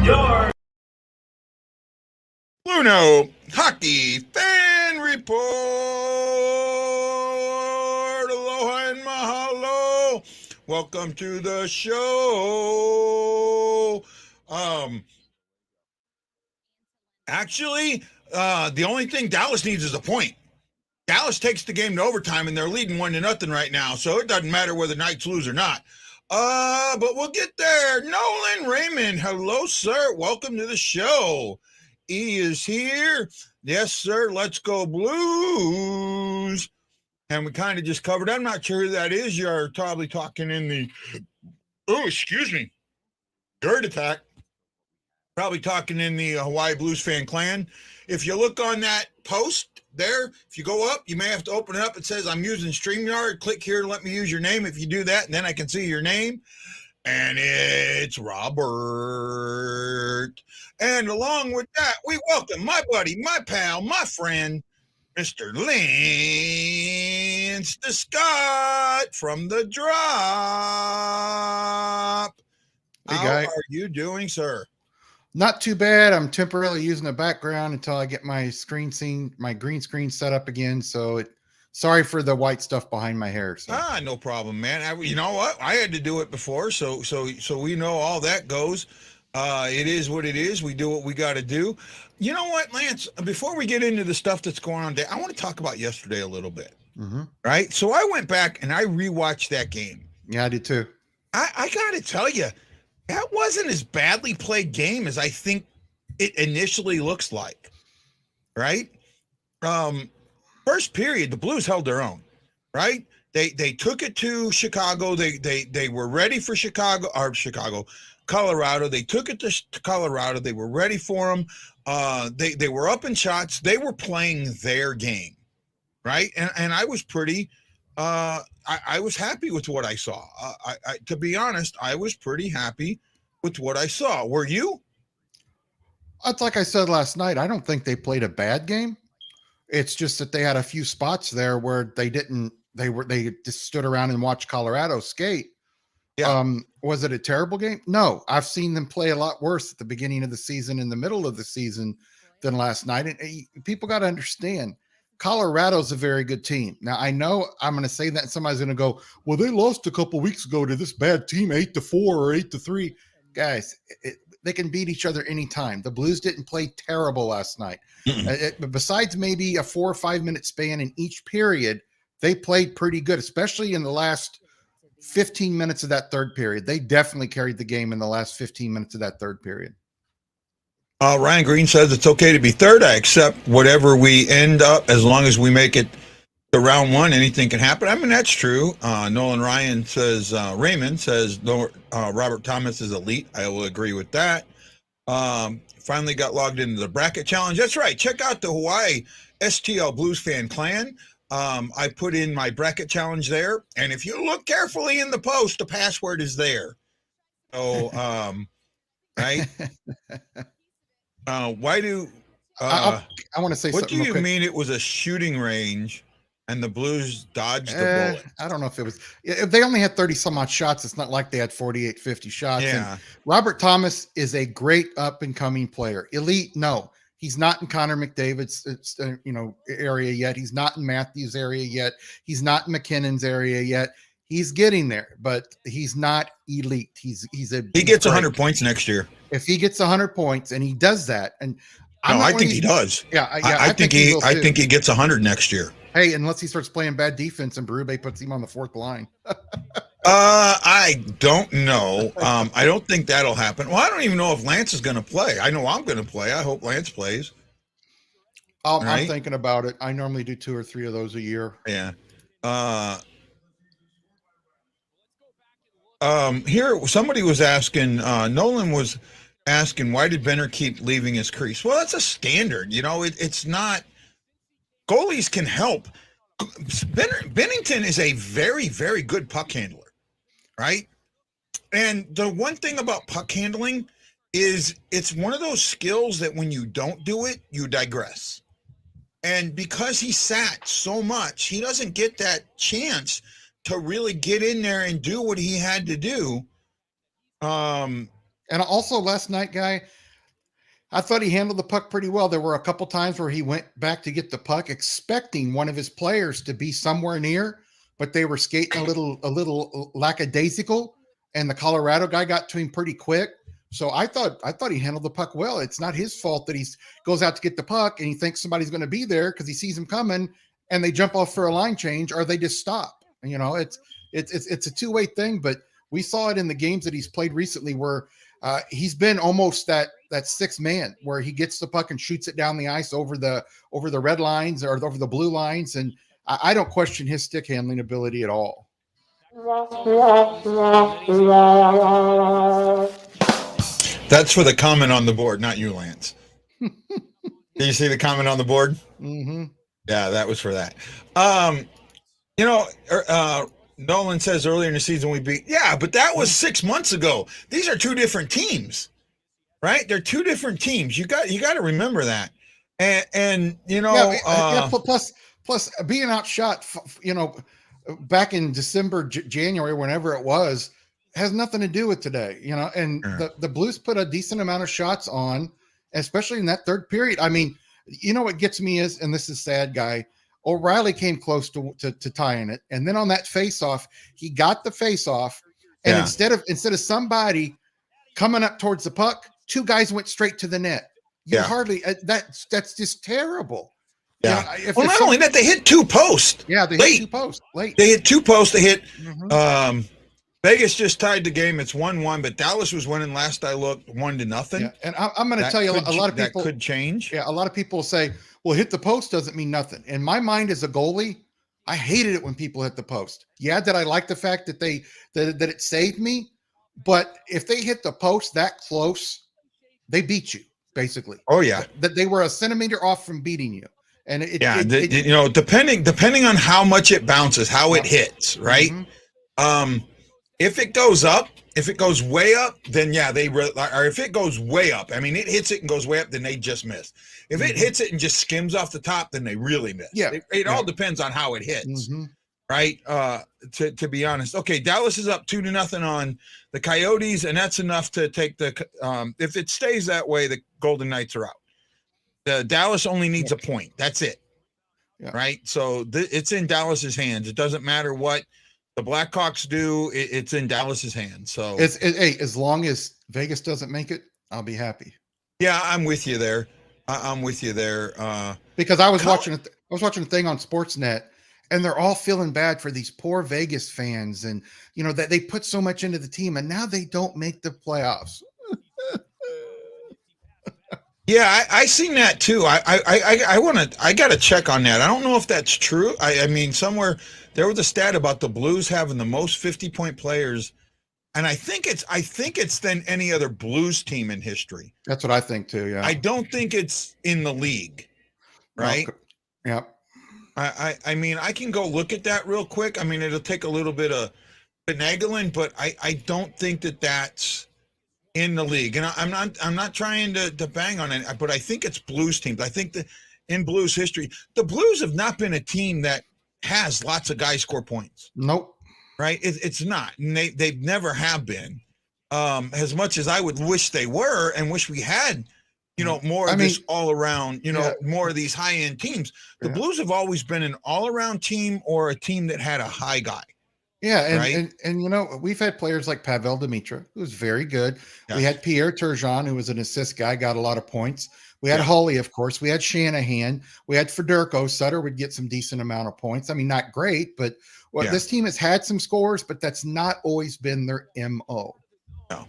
Your BlueNote Hockey Fan Report. Aloha and mahalo. Welcome to the show. Actually, the only thing Dallas needs is a point. Dallas takes the game to overtime, and they're leading 1-0 right now, so it doesn't matter whether Knights lose or not. But we'll get there. Nolan Raymond, hello, sir. Welcome to the show. E is here. Yes, sir. Let's go Blues. And we kind of just covered. I'm not sure who that is. You're probably talking in the, excuse me, GERD attack. Probably talking in the Hawaii Blues fan clan. If you look on that post there, if you go up, you may have to open it up. It says, I'm using StreamYard. Click here to let me use your name. If you do that, and then I can see your name. And it's Robert. And along with that, we welcome my buddy, my pal, my friend, Mr. Lance the Scott from the Drop. Hey, How guy. are you doing, sir? Not too bad. I'm temporarily using the background until I get my green screen set up again. Sorry for the white stuff behind my hair. So. No problem, man. You know what? I had to do it before, so we know all that goes. It is what it is. We do what we got to do. You know what, Lance? Before we get into the stuff that's going on today, I want to talk about yesterday a little bit. Mm-hmm. Right? So I went back and I rewatched that game. Yeah, I did too. I got to tell you, that wasn't as badly played game as I think it initially looks like. Right? First period, the Blues held their own. Right? They took it to Chicago. They were ready for Colorado. They took it to Colorado. They were ready for them. They were up in shots. They were playing their game, right? And I was pretty. I was happy with what I saw. To be honest, I was pretty happy with what I saw. Were you? It's like I said last night. I don't think they played a bad game. It's just that they had a few spots there where they didn't. They just stood around and watched Colorado skate. Yeah. Was it a terrible game? No, I've seen them play a lot worse at the beginning of the season, in the middle of the season, than last night. And people got to understand, Colorado's a very good team. Now, I know I'm going to say that, and somebody's going to go, "Well, they lost a couple weeks ago to this bad team, 8-4 or 8-3." Guys, they can beat each other anytime. The Blues didn't play terrible last night. Besides maybe a 4 or 5 minute span in each period, they played pretty good, especially in the last 15 minutes of that third period. They definitely carried the game in the last 15 minutes of that third period. Ryan Green says it's okay to be third. I accept whatever we end up as long as we make it to round one. Anything can happen. I mean, that's true. Nolan Ryan says, Raymond says, no, Robert Thomas is elite. I will agree with that. Finally got logged into the bracket challenge. That's right. Check out the Hawaii STL Blues fan clan. I put in my bracket challenge there, and if you look carefully in the post, the password is there. So, right? Why do I want to say what something? do you mean it was a shooting range and the Blues dodged the bullet? I don't know if it was. If they only had 30 some odd shots, it's not like they had 48, 50 shots. Yeah. And Robert Thomas is a great up and coming player. Elite, no. He's not in Connor McDavid's area yet. He's not in Matthews' area yet. He's not in McKinnon's area yet. He's getting there, but he's not elite. He gets 100 points next year. If he gets 100 points, and he does that, and I think he does. Yeah, I think he gets 100 next year. Hey, unless he starts playing bad defense and Berube puts him on the fourth line. I don't know. I don't think that'll happen. Well, I don't even know if Lance is going to play. I know I'm going to play. I hope Lance plays. Right? I'm thinking about it. I normally do 2 or 3 of those a year. Yeah. Here, somebody was asking, Nolan was asking, why did Benner keep leaving his crease? Well, that's a standard. It's not. Goalies can help. Bennington is a very, very good puck handler. Right? And the one thing about puck handling is it's one of those skills that when you don't do it, you digress. And because he sat so much, he doesn't get that chance to really get in there and do what he had to do. And also last night, Guy, I thought he handled the puck pretty well. There were a couple times where he went back to get the puck, expecting one of his players to be somewhere near, but they were skating a little lackadaisical, and the Colorado guy got to him pretty quick. So I thought he handled the puck well. It's not his fault that he goes out to get the puck and he thinks somebody's going to be there because he sees him coming, and they jump off for a line change or they just stop. You know, it's a two-way thing, but we saw it in the games that he's played recently where he's been almost that sixth man where he gets the puck and shoots it down the ice over the red lines or over the blue lines, and I don't question his stick handling ability at all. That's for the comment on the board, not you, Lance. Did you see the comment on the board? Mm-hmm. Yeah, that was for that. Nolan says earlier in the season we beat. Yeah, but that was 6 months ago. These are two different teams, right? They're two different teams. You got to remember that. And plus being outshot, back in December, January, whenever it was, has nothing to do with today. And the Blues put a decent amount of shots on, especially in that third period. I mean, what gets me is, and this is sad, Guy, O'Reilly came close to tying it, and then on that face-off, he got the face-off, and instead of somebody coming up towards the puck, two guys went straight to the net. Hardly that's just terrible. Yeah. Not only that, they hit two posts. Yeah, they hit two posts late. They hit two posts. They hit. Vegas just tied the game. It's 1-1, but Dallas was winning last I looked 1-0. Yeah, and I'm going to tell you, a lot of people that could change. Yeah, a lot of people say, "Well, hit the post doesn't mean nothing." In my mind, as a goalie, I hated it when people hit the post. Yeah, did I like the fact that that it saved me? But if they hit the post that close, they beat you basically. Oh yeah, that they were a centimeter off from beating you. And depending on how much it bounces, how it hits, right? Mm-hmm. If it goes up, if it goes way up, then or if it goes way up, I mean, it hits it and goes way up, then they just miss. If it hits it and just skims off the top, then they really miss. Yeah, it all depends on how it hits, right? To be honest, okay, Dallas is up 2-0 on the Coyotes, and that's enough to take the. If it stays that way, the Golden Knights are out. The Dallas only needs a point. That's it, right? So it's in Dallas's hands. It doesn't matter what the Blackhawks do. It's in Dallas's hands. So as long as Vegas doesn't make it, I'll be happy. Yeah, I'm with you there. I'm with you there. Because I was watching a thing on Sportsnet, and they're all feeling bad for these poor Vegas fans, and that they put so much into the team, and now they don't make the playoffs. Yeah, I seen that too. I got to check on that. I don't know if that's true. I mean, somewhere there was a stat about the Blues having the most 50-point players, and I think it's than any other Blues team in history. That's what I think too. Yeah, I don't think it's in the league, right? Yeah. I mean, I can go look at that real quick. I mean, it'll take a little bit of finagling, but I don't think that's in the league. And I'm not trying to bang on it, but I think it's Blues teams. I think that in Blues history, the Blues have not been a team that has lots of guys score points. Nope. Right? It's not. And they've never have been. As much as I would wish they were and wish we had, more of this all around, more of these high end teams. The Blues have always been an all around team or a team that had a high guy. Yeah, and we've had players like Pavel Demitra, who was very good. Yeah. We had Pierre Turgeon, who was an assist guy, got a lot of points. We had Hawley, of course. We had Shanahan. We had Federico. Sutter would get some decent amount of points. I mean, not great, but this team has had some scores, but that's not always been their MO. No.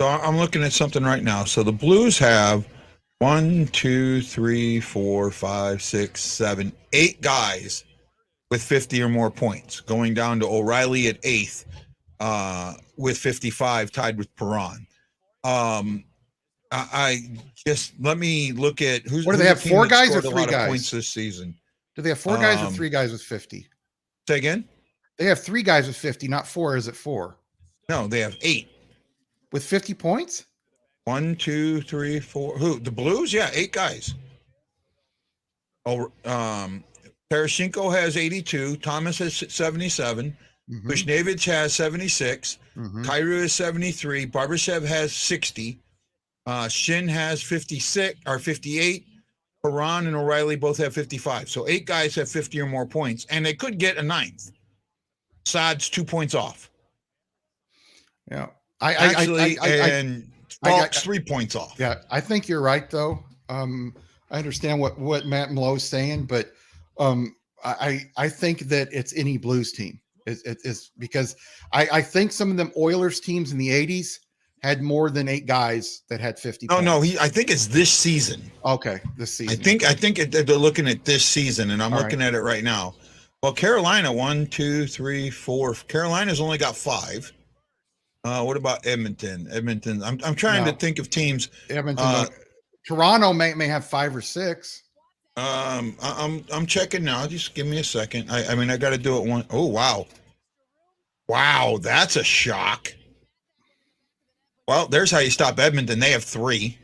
So I'm looking at something right now. So the Blues have 1, 2, 3, 4, 5, 6, 7, 8 guys with 50 or more points, going down to O'Reilly at 8th with 55, tied with Perron. I just let me look at who's. What do they have? 4 guys or 3 guys points this season? Do they have 4 guys or 3 guys with 50? Say again. They have 3 guys with 50, not 4. Is it 4? No, they have 8 with 50 points. 1, 2, 3, 4. Who? The Blues? Yeah, 8 guys. Oh, Parashenko has 82. Thomas has 77. Mhm. Bushnevich has 76. Mhm. Kairu is 73. Barbashev has 60. Shin has 56 or 58. Haran and O'Reilly both have 55. So 8 guys have 50 or more points, and they could get a ninth. Saad's 2 points off. Yeah. Actually, and Falk's I 3 points off. Yeah, I think you're right though. I understand what Matt Malo's saying, but I think that it's any Blues team. It's because I think some of them Oilers teams in the 80s had more than 8 guys that had 50 No, points. I think it's this season. Okay, this season. I think they're looking at this season, and I'm All looking at it right now. Well, Carolina, 1, 2, 3, 4. Carolina's only got 5. What about Edmonton? Edmonton. I'm trying to think of teams. Edmonton. Toronto may have 5 or 6. I'm checking now. Just give me a second. I mean, I got to do it one. Oh, wow, that's a shock. Well, there's how you stop Edmonton. They have 3.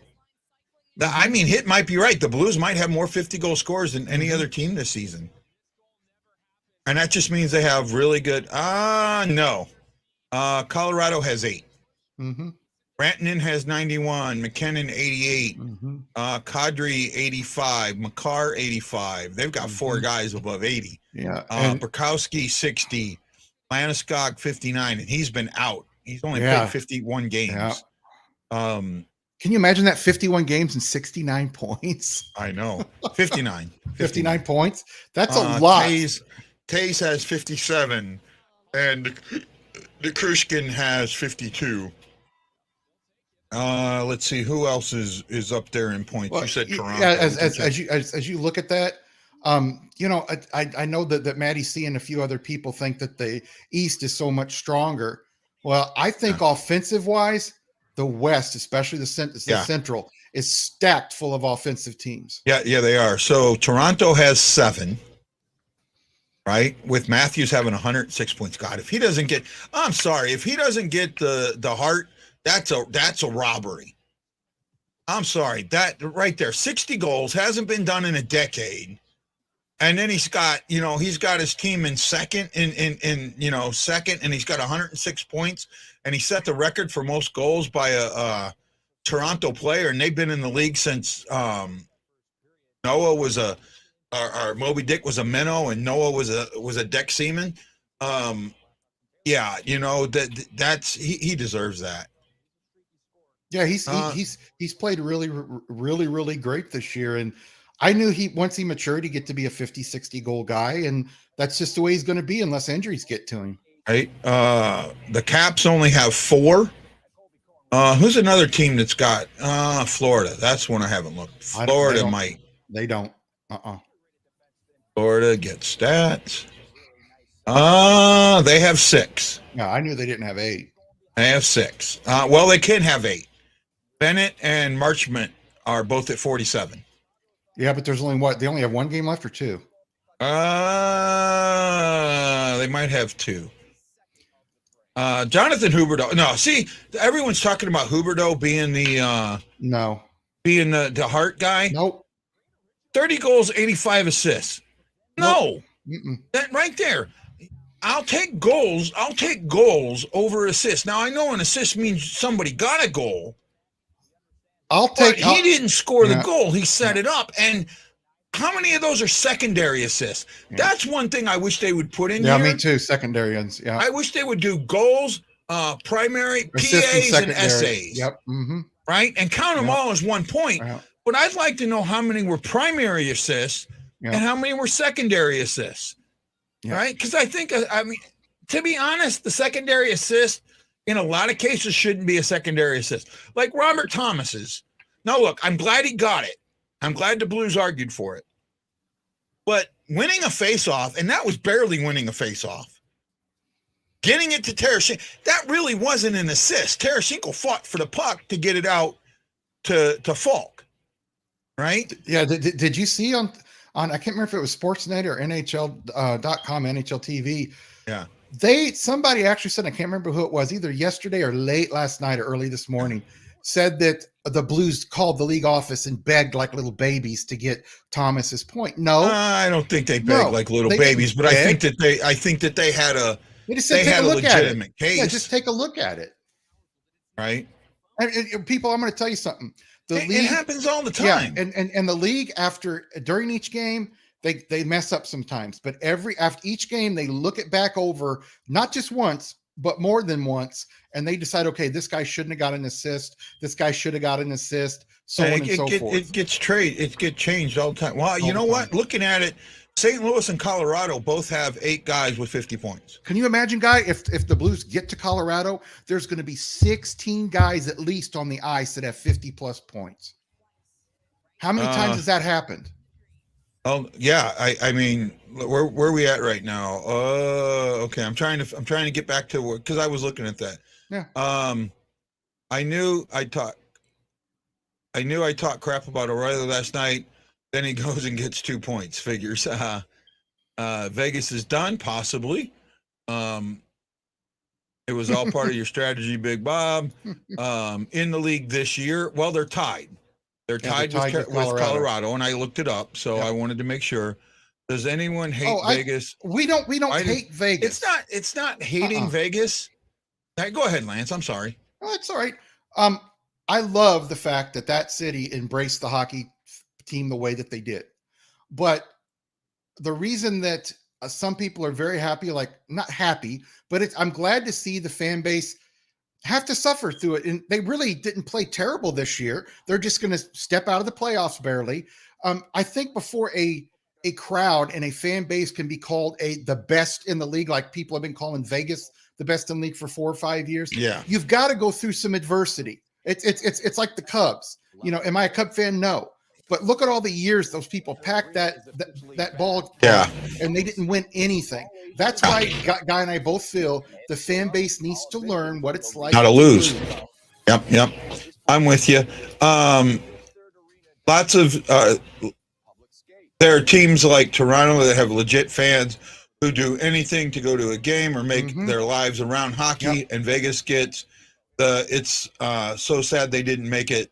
I mean, Hit might be right. The Blues might have more 50-goal scorers than any other team this season, and that just means they have really good. No. Colorado has 8. Mm-hmm. Rantanen has 91. McKinnon 88. Mm-hmm. Kadri 85. Makar 85. They've got 4 guys above 80. Yeah. Burkowski 60. Landeskog 59, and he's been out. He's only played 51 games. Yeah. Can you imagine that 51 games and 69 points? I know. 59. 59 points? That's a lot. Tays has 57, and Nikrushkin has 52. Let's see who else is up there in points. Well, you said Toronto. Yeah, as you look at that, you know, I know that Matty C and a few other people think that the East is so much stronger. Well, I think offensive wise, the West, especially the Central, is stacked full of offensive teams. Yeah, they are. So Toronto has 7. Right, with Matthews having 106 points. God, if he doesn't get, I'm sorry, if he doesn't get the Hart, that's a robbery. I'm sorry, that right there, 60 goals hasn't been done in a decade, and then he's got his team in second, second, and he's got 106 points, and he set the record for most goals by a Toronto player, and they've been in the league since Noah was our Moby Dick was a minnow and Noah was a deck seaman. Yeah, that's he deserves that. Yeah, he's played really great this year, and I knew once he matured, he'd get to be a 50-60 goal guy, and that's just the way he's going to be unless injuries get to him. Right. The Caps only have 4. Who's another team that's got Florida? That's one I haven't looked. Florida might. They don't. Florida gets stats. They have 6. No, I knew they didn't have 8. They have 6. Well, they can have 8. Bennett and Marchment are both at 47. Yeah, but there's only they only have 1 game left or 2? They might have 2. Jonathan Huberdeau. No, see, everyone's talking about Huberdeau being the Hart guy. Nope. 30 goals, 85 assists. No. Nope. That right there. I'll take goals over assists. Now I know an assist means somebody got a goal. He didn't score the goal. He set it up. And how many of those are secondary assists? Yeah. That's one thing I wish they would put in here. Yeah, me too. Secondary ones. Yeah. I wish they would do goals, primary, PAs, and SAs. Yep. Mm-hmm. Right? And count them all as 1 point. Yeah. But I'd like to know how many were primary assists and how many were secondary assists. Yeah. Right? Because I think, to be honest, the secondary assist in a lot of cases shouldn't be a secondary assist. Like Robert Thomas's. Now, look, I'm glad he got it. I'm glad the Blues argued for it. But winning a faceoff, and that was barely winning a faceoff, getting it to Tarasenko, that really wasn't an assist. Tarasenko fought for the puck to get it out to Falk. Right? Yeah. Did you see on I can't remember if it was Sportsnet or NHL.com, NHL TV. Yeah. Somebody actually said, I can't remember who it was, either yesterday or late last night or early this morning, said that the Blues called the league office and begged like little babies to get Thomas's point. No, I don't think they begged like little babies, but I think that they had They just said they take had a a look at it. legitimate case. Yeah, just take a look at it. Right. And people, I'm going to tell you something. The It league happens all the time. Yeah, and the league during each game they mess up sometimes, but after each game they look it back over, not just once but more than once, and they decide, okay, this guy shouldn't have got an assist, this guy should have got an assist, so on and so forth. It gets changed all the time. Well, you know what? Looking at it, St. Louis and Colorado both have 8 guys with 50 points. Can you imagine, Guy, if the Blues get to Colorado, there's going to be 16 guys at least on the ice that have 50 plus points. How many times has that happened? Oh yeah, I mean, where are we at right now? Okay, I'm trying to get back to because I was looking at that. Yeah. I knew I talked crap about O'Reilly last night. Then he goes and gets 2 points. Figures. Vegas is done, possibly. It was all part of your strategy, Big Bob. In the league this year, well, they're tied. They're tied with Colorado, and I looked it up, so I wanted to make sure. Does anyone hate Vegas? We don't hate Vegas. It's not hating Vegas. Go ahead, Lance. I'm sorry. Oh, it's all right. I love the fact that city embraced the hockey team the way that they did. But the reason that some people are very happy, like not happy, but I'm glad to see the fan base have to suffer through it. And they really didn't play terrible this year. They're just going to step out of the playoffs barely. I think before a crowd and a fan base can be called the best in the league, like people have been calling Vegas the best in the league for 4 or 5 years. Yeah. You've got to go through some adversity. It's like the Cubs. You know, am I a Cub fan? No. But look at all the years those people packed that ball, and they didn't win anything. That's why Guy and I both feel the fan base needs to learn what it's like not to lose. Yep. I'm with you. Lots of there are teams like Toronto that have legit fans who do anything to go to a game or make their lives around hockey, and Vegas gets it's so sad they didn't make it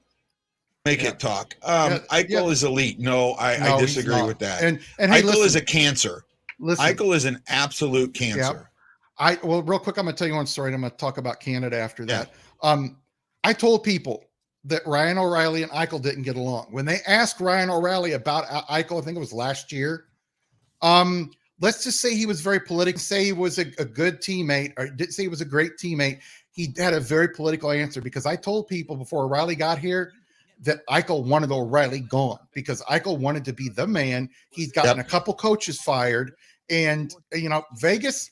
talk. Eichel is elite. No, I disagree with that. And hey, Eichel is a cancer. Eichel is an absolute cancer. Well, real quick, I'm going to tell you one story, and I'm going to talk about Canada after that. I told people that Ryan O'Reilly and Eichel didn't get along. When they asked Ryan O'Reilly about Eichel, I think it was last year, let's just say he was very political, say he was a good teammate, or didn't say he was a great teammate. He had a very political answer, because I told people before O'Reilly got here that Eichel wanted O'Reilly gone, because Eichel wanted to be the man. He's gotten a couple coaches fired, and Vegas,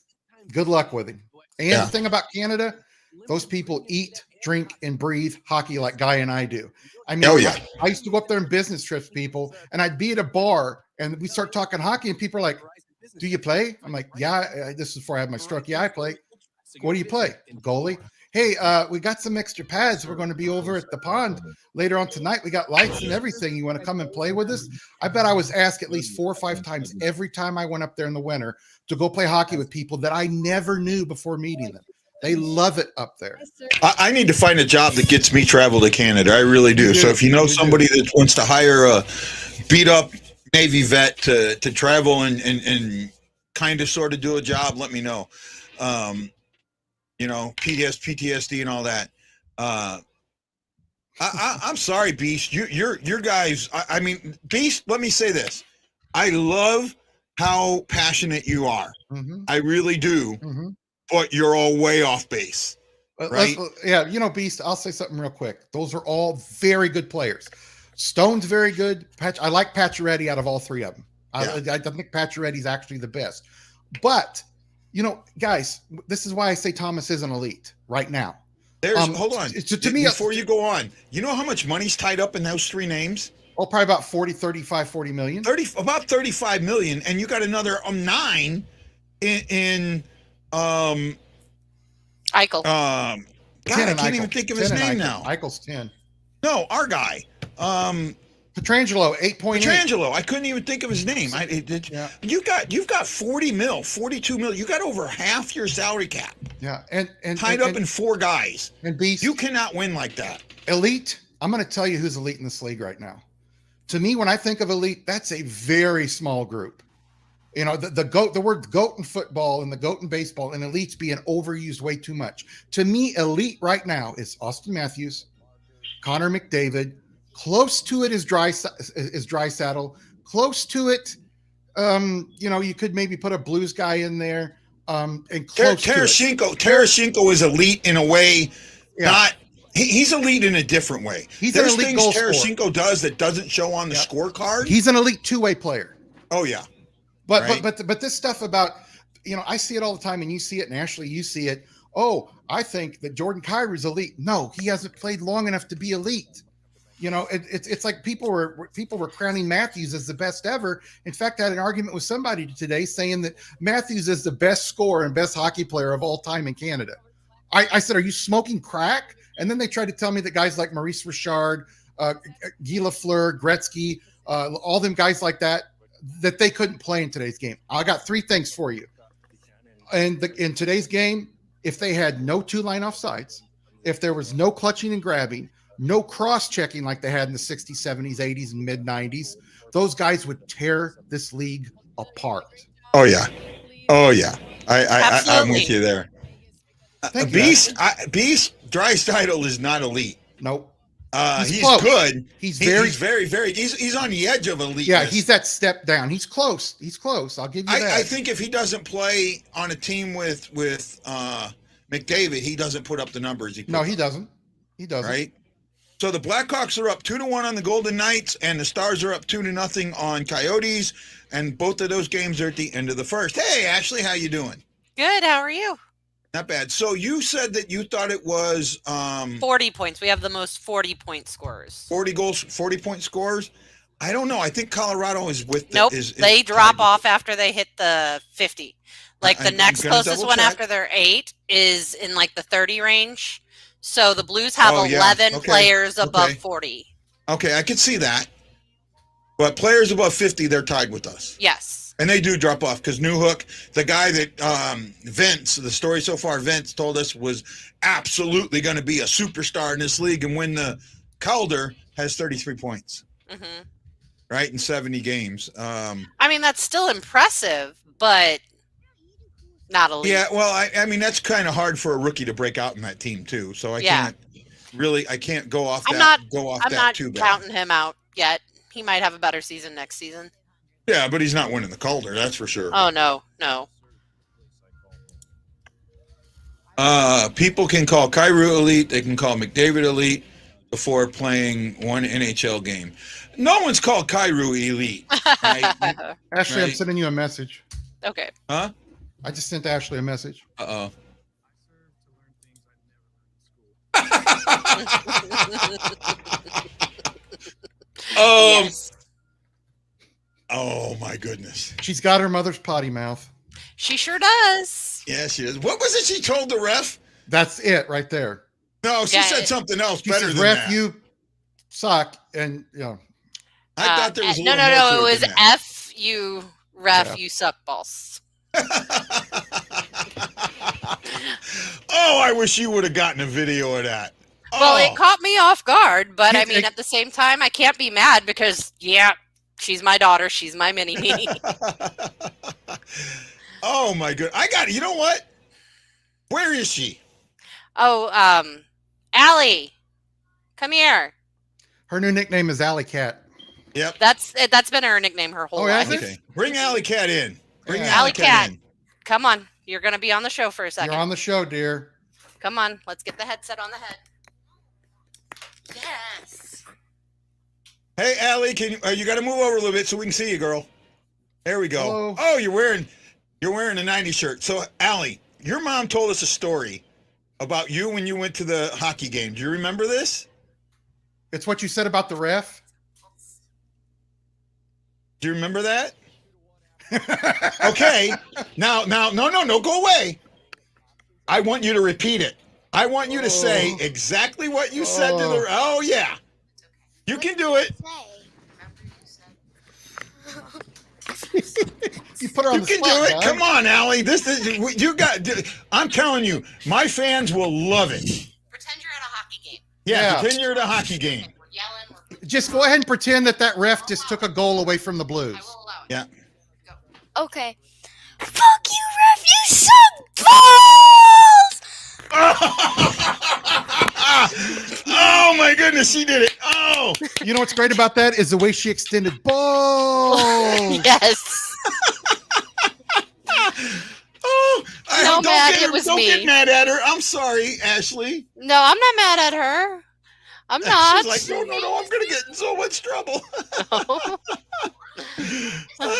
good luck with him. And the thing about Canada, those people eat, drink, and breathe hockey like Guy and I do. I mean, I used to go up there on business trips, people, and I'd be at a bar and we start talking hockey, and people are like, "Do you play?" I'm like, "Yeah." This is before I had my stroke. "Yeah, I play." "What do you play?" "Goalie." "Hey, we got some extra pads. We're going to be over at the pond later on tonight. We got lights and everything. You want to come and play with us?" I bet I was asked at least 4 or 5 times every time I went up there in the winter to go play hockey with people that I never knew before meeting them. They love it up there. I need to find a job that gets me travel to Canada. I really do. So if you know somebody that wants to hire a beat up Navy vet to travel and kind of sort of do a job, let me know. PTSD and all that. I'm sorry, Beast. Your guys. I mean, Beast. Let me say this. I love how passionate you are. I really do. But you're all way off base, right? Beast. I'll say something real quick. Those are all very good players. Stone's very good. I like Pacioretty out of all 3 of them. I think Pacioretty's actually the best. But guys, this is why I say Thomas isn't elite right now. Hold on. To me, before you go on, you know how much money's tied up in those 3 names? Oh, probably about 40 million. About 35 million, and you got another 9 in Eichel. God, I can't even think of his name now. Eichel's 10. No, our guy. Pietrangelo, 8.8. Pietrangelo, I couldn't even think of his name. You've got 40 mil, 42 mil. You got over half your salary cap. Yeah, and tied up in 4 guys. And Beast, you cannot win like that. Elite. I'm going to tell you who's elite in this league right now. To me, when I think of elite, that's a very small group. You know, the goat, the word goat in football and the goat in baseball and elite's being overused way too much. To me, elite right now is Austin Matthews, Connor McDavid. Close to it is Dry Saddle. Close to it, you know, you could maybe put a Blues guy in there. And close Tarasenko is elite in a way, not he's elite in a different way. There's things Tarasenko does that doesn't show on the scorecard. He's an elite two-way player. Oh yeah. But this stuff about, you know, I see it all the time, and you see it, and Ashley, you see it. Oh, I think that Jordan Kyrie's elite. No, he hasn't played long enough to be elite. You know, it's like people were crowning Matthews as the best ever. In fact, I had an argument with somebody today saying that Matthews is the best scorer and best hockey player of all time in Canada. I said, are you smoking crack? And then they tried to tell me that guys like Maurice Richard, Guy Lafleur, Gretzky, all them guys like that they couldn't play in today's game. I got three things for you. And in today's game, if they had no two-line offsides, if there was no clutching and grabbing, no cross-checking like they had in the 60s, 70s, 80s, and mid-90s, those guys would tear this league apart. Oh, yeah. Oh, yeah. I'm with you there. Beast Draisaitl is not elite. Nope. He's good. He's on the edge of elite. Yeah, he's that step down. He's close. I'll give you that. I think if he doesn't play on a team with McDavid, he doesn't put up the numbers. He doesn't. He doesn't. Right. So the Blackhawks are up 2-1 on the Golden Knights, and the Stars are up 2-0 on Coyotes, and both of those games are at the end of the first. Hey, Ashley, how you doing? Good. How are you? Not bad. So you said that you thought it was 40 points. We have the most 40-point scorers. 40 goals, 40-point scorers. I don't know. I think Colorado is with the, nope. They drop off after they hit the 50. Like the next closest one after their 8 is in like the 30 range. So the Blues have 11 players above 40. Okay, I can see that. But players above 50, they're tied with us. Yes. And they do drop off because Newhook, the guy that Vince, the story so far, Vince told us was absolutely going to be a superstar in this league and win the Calder, has 33 points. Mm-hmm. Right, in 70 games. I mean, that's still impressive, but not elite. Yeah, well, I mean, that's kind of hard for a rookie to break out in that team, too. So I can't go off I'm that not too bad. Counting him out yet. He might have a better season next season. Yeah, but he's not winning the Calder, that's for sure. Oh, no. People can call Kyrou elite. They can call McDavid elite before playing one NHL game. No one's called Kyrou elite. Right? Ashley, I'm sending you a message. Okay. Huh? I just sent Ashley a message. Uh-oh. Yes. Oh, my goodness. She's got her mother's potty mouth. She sure does. Yeah, she does. What was it she told the ref? That's it right there. No, she said something else better than ref, that. you suck. And, you know. I thought there was a little No. more to It was than that. F you, ref, you suck balls. Oh, I wish you would have gotten a video of that. Well, it caught me off guard, but I mean, at the same time, I can't be mad because, she's my daughter. She's my mini-me. Oh, my God. I got it. You know what? Where is she? Oh, Allie, come here. Her new nickname is Alley Cat. Yep. That's been her nickname her whole life. Okay. Bring Alley Cat in. Bring Alley Cat in. Come on. You're going to be on the show for a second. You're on the show, dear. Come on. Let's get the headset on the head. Yes. Hey, Allie, you got to move over a little bit so we can see you, girl. There we go. Hello. Oh, you're wearing a 90s shirt. So, Allie, your mom told us a story about you when you went to the hockey game. Do you remember this? It's what you said about the ref. Do you remember that? Okay. Now, no, go away. I want you to repeat it. I want you to say exactly what you said to the. Oh yeah, you can do it. You put her on the spot. You can do it. Guys. Come on, Allie. This is you got. I'm telling you, my fans will love it. Pretend you're at a hockey game. Yeah. Pretend you're at a hockey game. We're yelling. Just go ahead and pretend that ref just took a goal away from the Blues. I will allow it. Yeah. Go. Okay. Fuck you, ref. You suck balls. Oh my goodness, she did it. Oh, you know what's great about that is the way she extended balls. Yes. Oh, No, Matt, it was don't me. get mad at her. I'm sorry, Ashley. No, I'm not mad at her. I'm not. She's like, no, I'm going to get in so much trouble. Actually,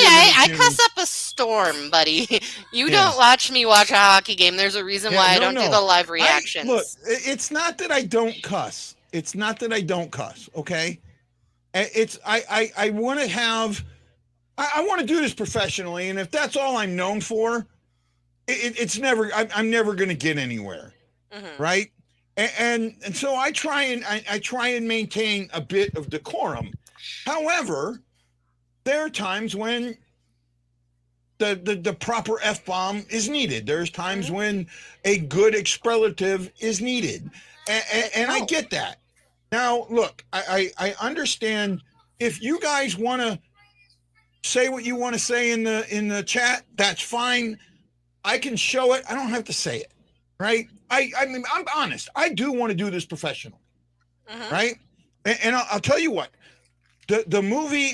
I cuss up a storm, buddy. You don't watch me watch a hockey game. There's a reason why I don't do the live reactions. Look, it's not that I don't cuss. It's not that I don't cuss. Okay, it's I want to have. I want to do this professionally, and if that's all I'm known for, it's never. I'm never going to get anywhere, right? And so I try and maintain a bit of decorum. However, there are times when the proper F-bomb is needed. There's times when a good expletive is needed, and I get that. Now, look, I understand if you guys want to say what you want to say in the chat, that's fine. I can show it. I don't have to say it, right? I mean, I'm honest. I do want to do this professionally, right? And I'll tell you what, the movie,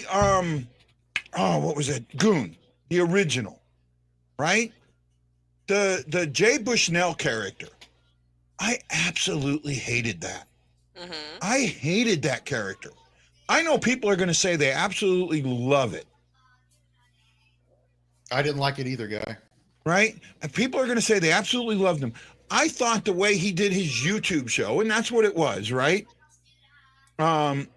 what was it? Goon, the original, right? The Jay Bushnell character, I absolutely hated that. I hated that character. I know people are going to say they absolutely love it. I didn't like it either, guy. Right? And people are going to say they absolutely loved him. I thought the way he did his YouTube show, and that's what it was, right? The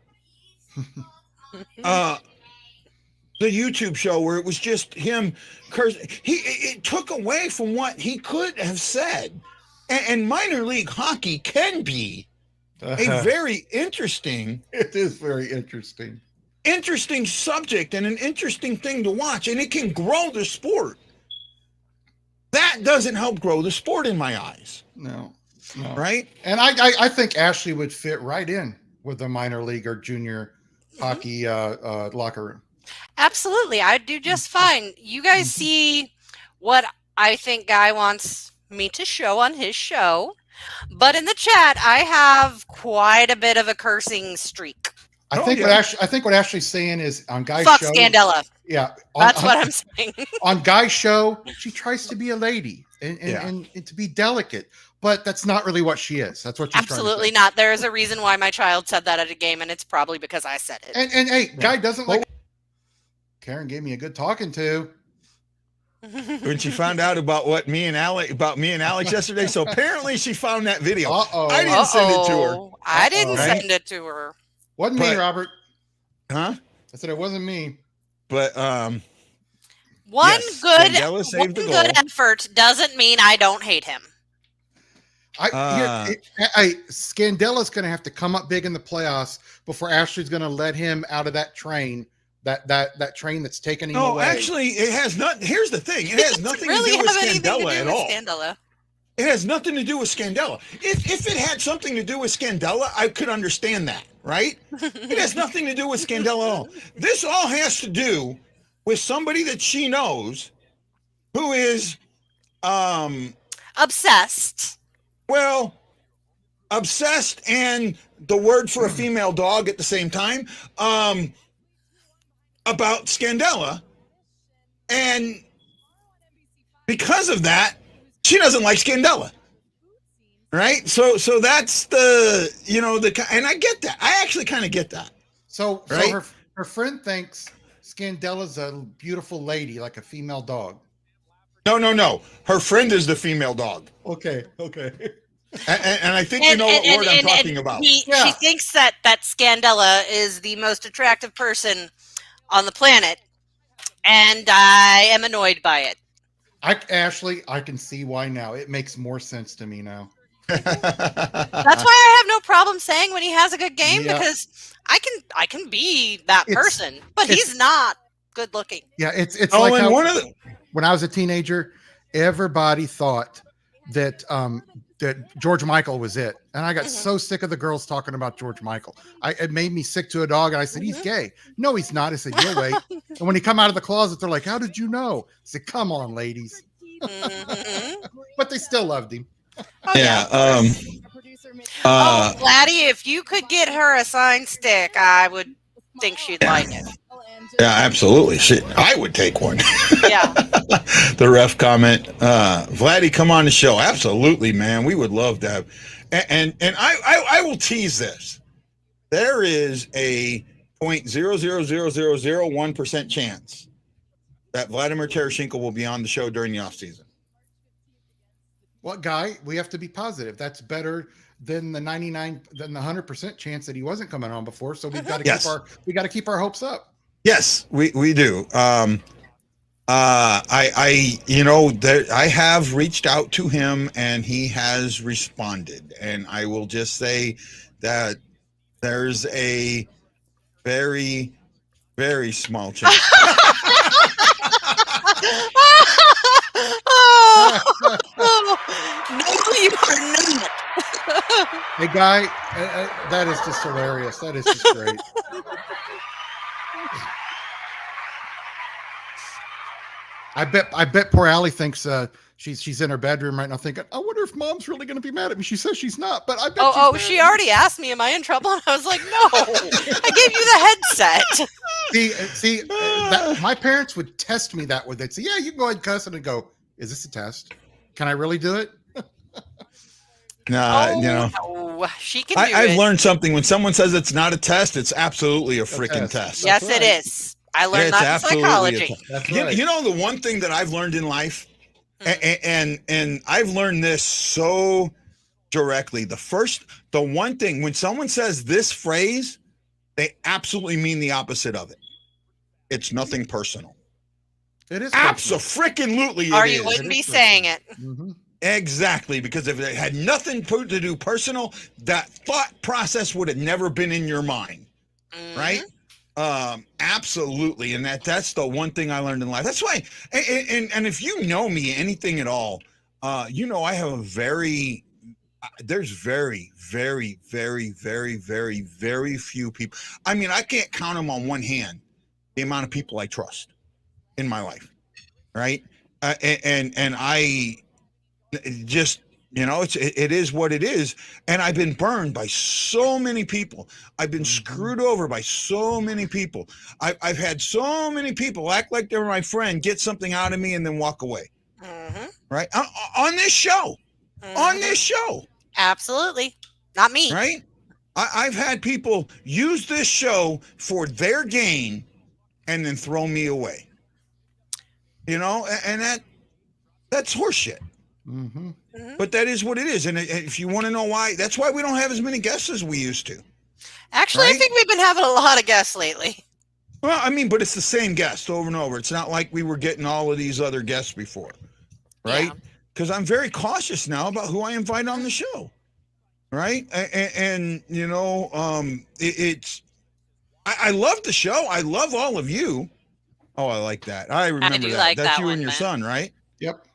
YouTube show where it was just him cursing. It took away from what he could have said. And minor league hockey can be a very interesting. It is very interesting subject and an interesting thing to watch, and it can grow the sport. That doesn't help grow the sport in my eyes. No. Right? And I think Ashley would fit right in with the minor league or junior hockey locker room. Absolutely. I'd do just fine. You guys see what I think Guy wants me to show on his show. But in the chat, I have quite a bit of a cursing streak. I think what Ashley's saying is on Guy's Fuck show. Scandella. Yeah. That's what I'm saying. On Guy's show, she tries to be a lady and to be delicate, but that's not really what she is. That's what she's absolutely not. There is a reason why my child said that at a game, and it's probably because I said it. And hey, Guy doesn't like. Karen gave me a good talking to. When she found out about me and Alex yesterday, so apparently she found that video. I didn't send it to her. I didn't send it to her. Wasn't me, Robert. Huh? I said it wasn't me. But one good effort doesn't mean I don't hate him. Scandella's going to have to come up big in the playoffs before Ashley's going to let him out of that train. That train that's taking him away. No, actually, it has not. Here's the thing: it has nothing to do with Scandella at all. It has nothing to do with Scandella. If it had something to do with Scandella, I could understand that, right? It has nothing to do with Scandella at all. This all has to do with somebody that she knows who is obsessed. Well, obsessed and the word for a female dog at the same time. About Scandella, and because of that, she doesn't like Scandella, right? So that's and I get that. I actually kind of get that. So her friend thinks Scandella's a beautiful lady, like a female dog. No. Her friend is the female dog. Okay. And I think you know what word I'm talking about. She thinks that Scandella is the most attractive person on the planet, and I am annoyed by it. Ashley, I can see why now. It makes more sense to me now. That's why I have no problem saying when he has a good game, because I can be that person, but he's not good looking. Yeah, it's like how, when I was a teenager, everybody thought that that George Michael was it. And I got so sick of the girls talking about George Michael. It made me sick to a dog. And I said, he's gay. No, he's not. I said, you'll wait. And when he come out of the closet, they're like, how did you know? I said, come on, ladies. But they still loved him. Oh, yeah. Laddie, if you could get her a signed stick, I would think she'd like it. Yeah, absolutely. I would take one. Yeah. The ref comment, Vladdy, come on the show. Absolutely, man. We would love to have. And I will tease this. There is a 0.00001% chance that Vladimir Tereshchenko will be on the show during the offseason. Well, Guy, we have to be positive. That's better than the 100% chance that he wasn't coming on before. So we've got to keep our hopes up. Yes, we do. I have reached out to him and he has responded, and I will just say that there's a very, very small chance. No, you are not. Hey, Guy, that is just hilarious. That is just great. I bet poor Allie thinks she's in her bedroom right now thinking, I wonder if Mom's really going to be mad at me. She says she's not, but I bet she already asked me, am I in trouble? And I was like, no, I gave you the headset. See, my parents would test me that way. They'd say, yeah, you can go ahead and cuss, and I'd go, is this a test? Can I really do it? No, she can do it. I've learned something. When someone says it's not a test, it's absolutely a freaking test. Yes, it is. I learned that in psychology. That's right. You know, the one thing that I've learned in life, and I've learned this so directly. The one thing, when someone says this phrase, they absolutely mean the opposite of it. It's nothing personal. It is absolutely. Or you wouldn't be saying it. Mm-hmm. Exactly, because if it had nothing to do personal, that thought process would have never been in your mind, right? Absolutely, and that's the one thing I learned in life. That's why, and if you know me anything at all, I have there's very, very, very, very, very, very few people. I mean, I can't count them on one hand, the amount of people I trust in my life, right? And I just, it is what it is. And I've been burned by so many people. I've been screwed over by so many people. I've had so many people act like they were my friend, get something out of me, and then walk away. Right? On this show. On this show. Absolutely. Not me. Right? I've had people use this show for their gain and then throw me away. And that's horseshit. Mm-hmm. But that is what it is. And if you want to know why, that's why we don't have as many guests as we used to. Actually, right? I think we've been having a lot of guests lately. Well, I mean, but it's the same guest over and over. It's not like we were getting all of these other guests before, right? Because I'm very cautious now about who I invite on the show, right? And I love the show. I love all of you. Oh, I like that. I remember that. Like that's that you one, and your son, right? Yep.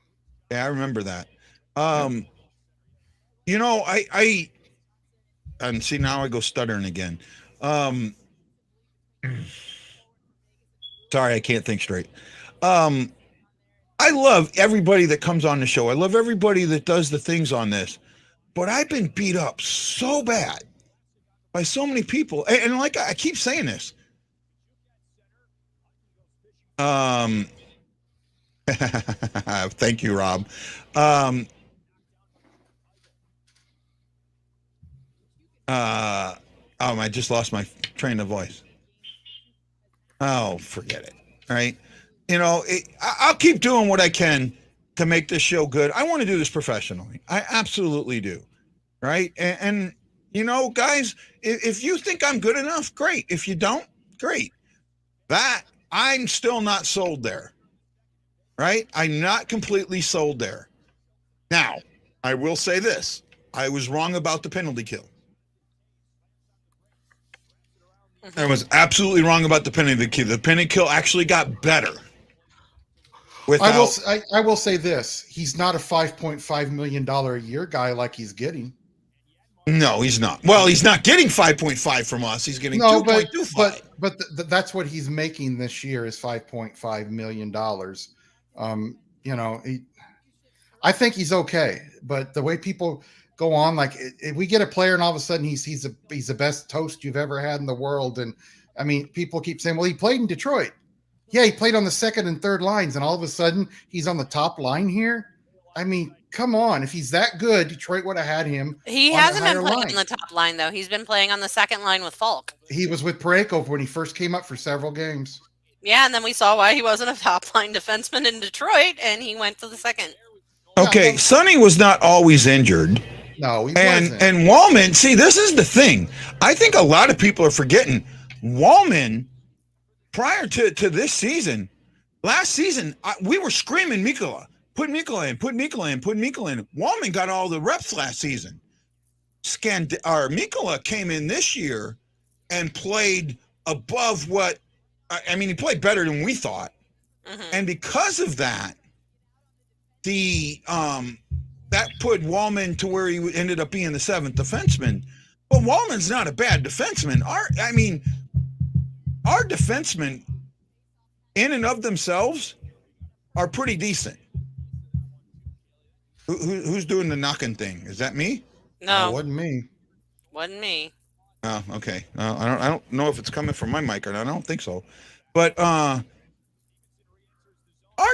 Yeah, I remember that. And see, now I go stuttering again. Sorry, I can't think straight. I love everybody that comes on the show. I love everybody that does the things on this, but I've been beat up so bad by so many people. And like I keep saying this, thank you, Rob. I just lost my train of voice. Oh, forget it. All right. I'll keep doing what I can to make this show good. I want to do this professionally. I absolutely do. Right. And guys, if you think I'm good enough, great. If you don't, great. That I'm still not sold there. Right? I'm not completely sold there. Now, I will say this. I was wrong about the penalty kill. I was absolutely wrong about the penalty kill. The penalty kill actually got better. I will say this: he's not a $5.5 million a year guy like he's getting. No, he's not. Well, he's not getting 5.5 from us. He's getting 2.25. But that's what he's making this year is $5.5 million. I think he's okay, but the way people go on, like if we get a player and all of a sudden he's the best toast you've ever had in the world, and I mean people keep saying, well, he played in Detroit. Yeah, he played on the second and third lines, and all of a sudden he's on the top line here. I mean, come on. If he's that good, Detroit would have had him. He hasn't been playing on the top line, though. He's been playing on the second line with Falk. He was with Parayko when he first came up for several games. Yeah, and then we saw why he wasn't a top line defenseman in Detroit, and he went to the second. Okay, Sonny was not always injured. No, he wasn't. And Wallman, see, this is the thing. I think a lot of people are forgetting. Wallman, prior to this season, last season, we were screaming Mikkola. Put Mikkola in, put Mikkola in, put Mikkola in. Wallman got all the reps last season. Mikkola came in this year and played above what, I mean, he played better than we thought. Mm-hmm. And because of that, that put Wallman to where he ended up being the seventh defenseman. But Wallman's not a bad defenseman. Our defensemen, in and of themselves, are pretty decent. Who's doing the knocking thing? Is that me? No, it wasn't me. Wasn't me. Oh, okay. I don't know if it's coming from my mic or not. I don't think so. But our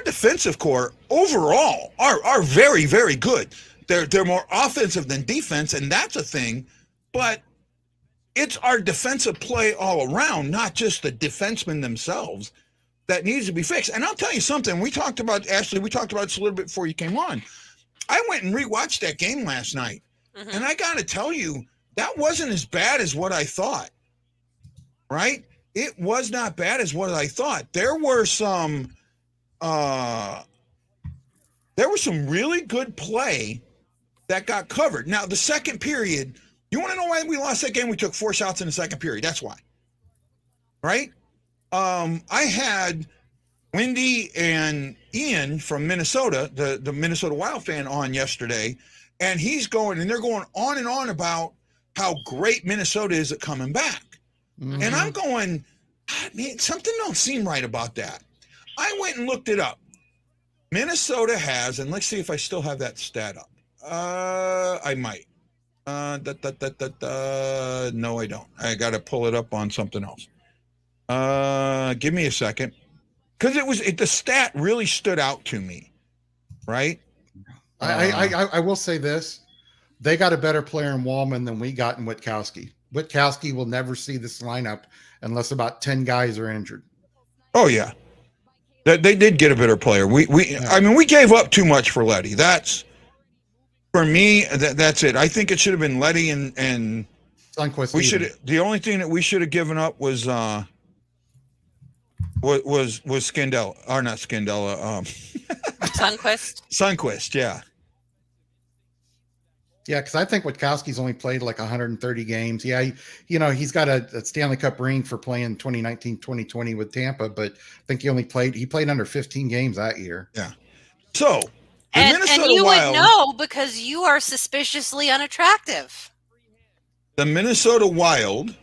defensive core overall are very, very good. They're more offensive than defense, and that's a thing. But it's our defensive play all around, not just the defensemen themselves, that needs to be fixed. And I'll tell you something. We talked about this a little bit before you came on. I went and rewatched that game last night, and I got to tell you, that wasn't as bad as what I thought, right? It was not bad as what I thought. There were some really good play that got covered. Now, the second period, you want to know why we lost that game? We took 4 shots in the second period. That's why, right? I had Wendy and Ian from Minnesota, the Minnesota Wild fan, on yesterday, and they're going on and on about how great Minnesota is at coming back. Mm-hmm. And I'm going, man, something don't seem right about that. I went and looked it up. Minnesota has, and let's see if I still have that stat up. I might. No, I don't. I got to pull it up on something else. Give me a second. Because the stat really stood out to me, right? I will say this. They got a better player in Wallman than we got in Witkowski. Witkowski will never see this lineup unless about 10 guys are injured. Oh, yeah. They did get a better player. We gave up too much for Letty. That's, for me, that's it. I think it should have been Letty and Sundqvist. The only thing that we should have given up was Scandella, or not Scandella. Sundqvist. Sundqvist, yeah. Yeah, because I think Witkowski's only played like 130 games. Yeah, he's got a Stanley Cup ring for playing 2019-2020 with Tampa, but I think he played under 15 games that year. Yeah. So, and you would know because you are suspiciously unattractive. The Minnesota Wild.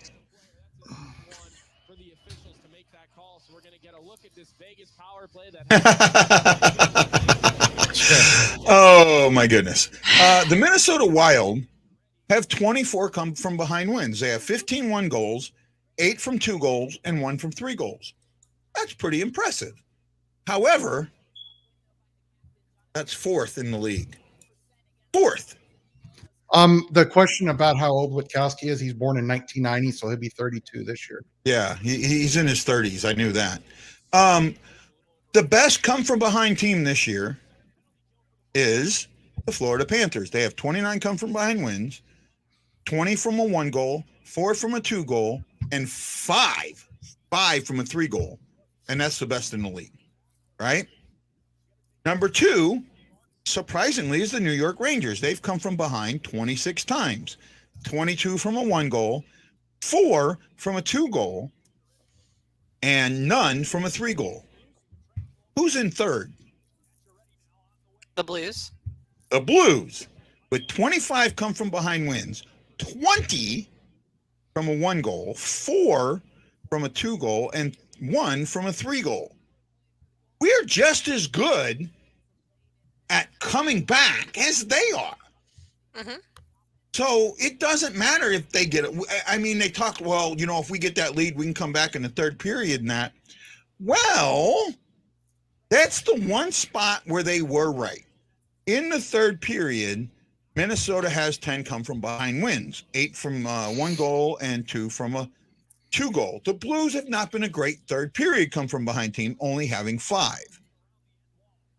Oh my goodness. The Minnesota Wild have 24 come from behind wins. They have 15 1 goals, 8 from 2 goals, and 1 from 3 goals. That's pretty impressive. However, that's 4th in the league. 4th. The question about how old Witkowski is, he's born in 1990, so he'll be 32 this year. Yeah, he's in his 30s. I knew that. The best come from behind team this year is the Florida Panthers. They have 29 come from behind wins, 20 from a 1 goal, 4 from a 2 goal, and 5 from a 3 goal. And that's the best in the league, right? Number 2, surprisingly, is the New York Rangers. They've come from behind 26 times, 22 from a 1 goal, 4 from a 2 goal, and none from a 3 goal. Who's in third? The Blues. The Blues, with 25 come from behind wins, 20 from a 1-goal, 4 from a 2-goal, and 1 from a 3-goal. We're just as good at coming back as they are. Mm-hmm. So it doesn't matter if they get it. I mean, they talk, well, if we get that lead, we can come back in the third period and that. Well, that's the one spot where they were right. In the third period, Minnesota has 10 come from behind wins, 8 from 1 goal and 2 from a 2-goal. The Blues have not been a great third period come from behind team, only having 5.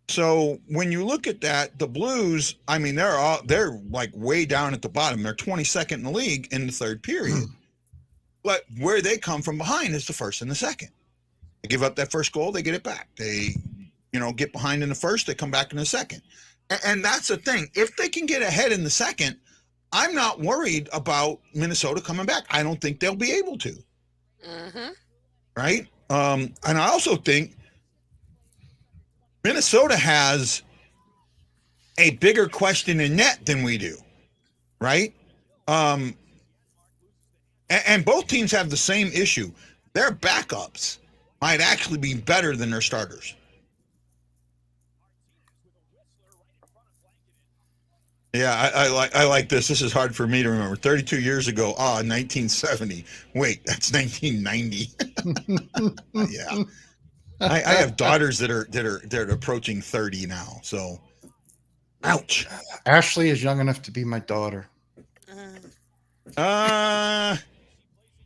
So when you look at that, the Blues, I mean, they're like way down at the bottom. They're 22nd in the league in the third period. But where they come from behind is the first and the second. They give up that first goal, they get it back. They, get behind in the first, they come back in the second. And that's the thing. If they can get ahead in the second, I'm not worried about Minnesota coming back. I don't think they'll be able to. Mm-hmm. Right? And I also think Minnesota has a bigger question in net than we do, right? And both teams have the same issue. Their backups might actually be better than their starters. Yeah, I like this. This is hard for me to remember. 32 years ago, 1970. Wait, that's 1990. Yeah. I have daughters that are approaching 30 now. So, ouch. Ashley is young enough to be my daughter. I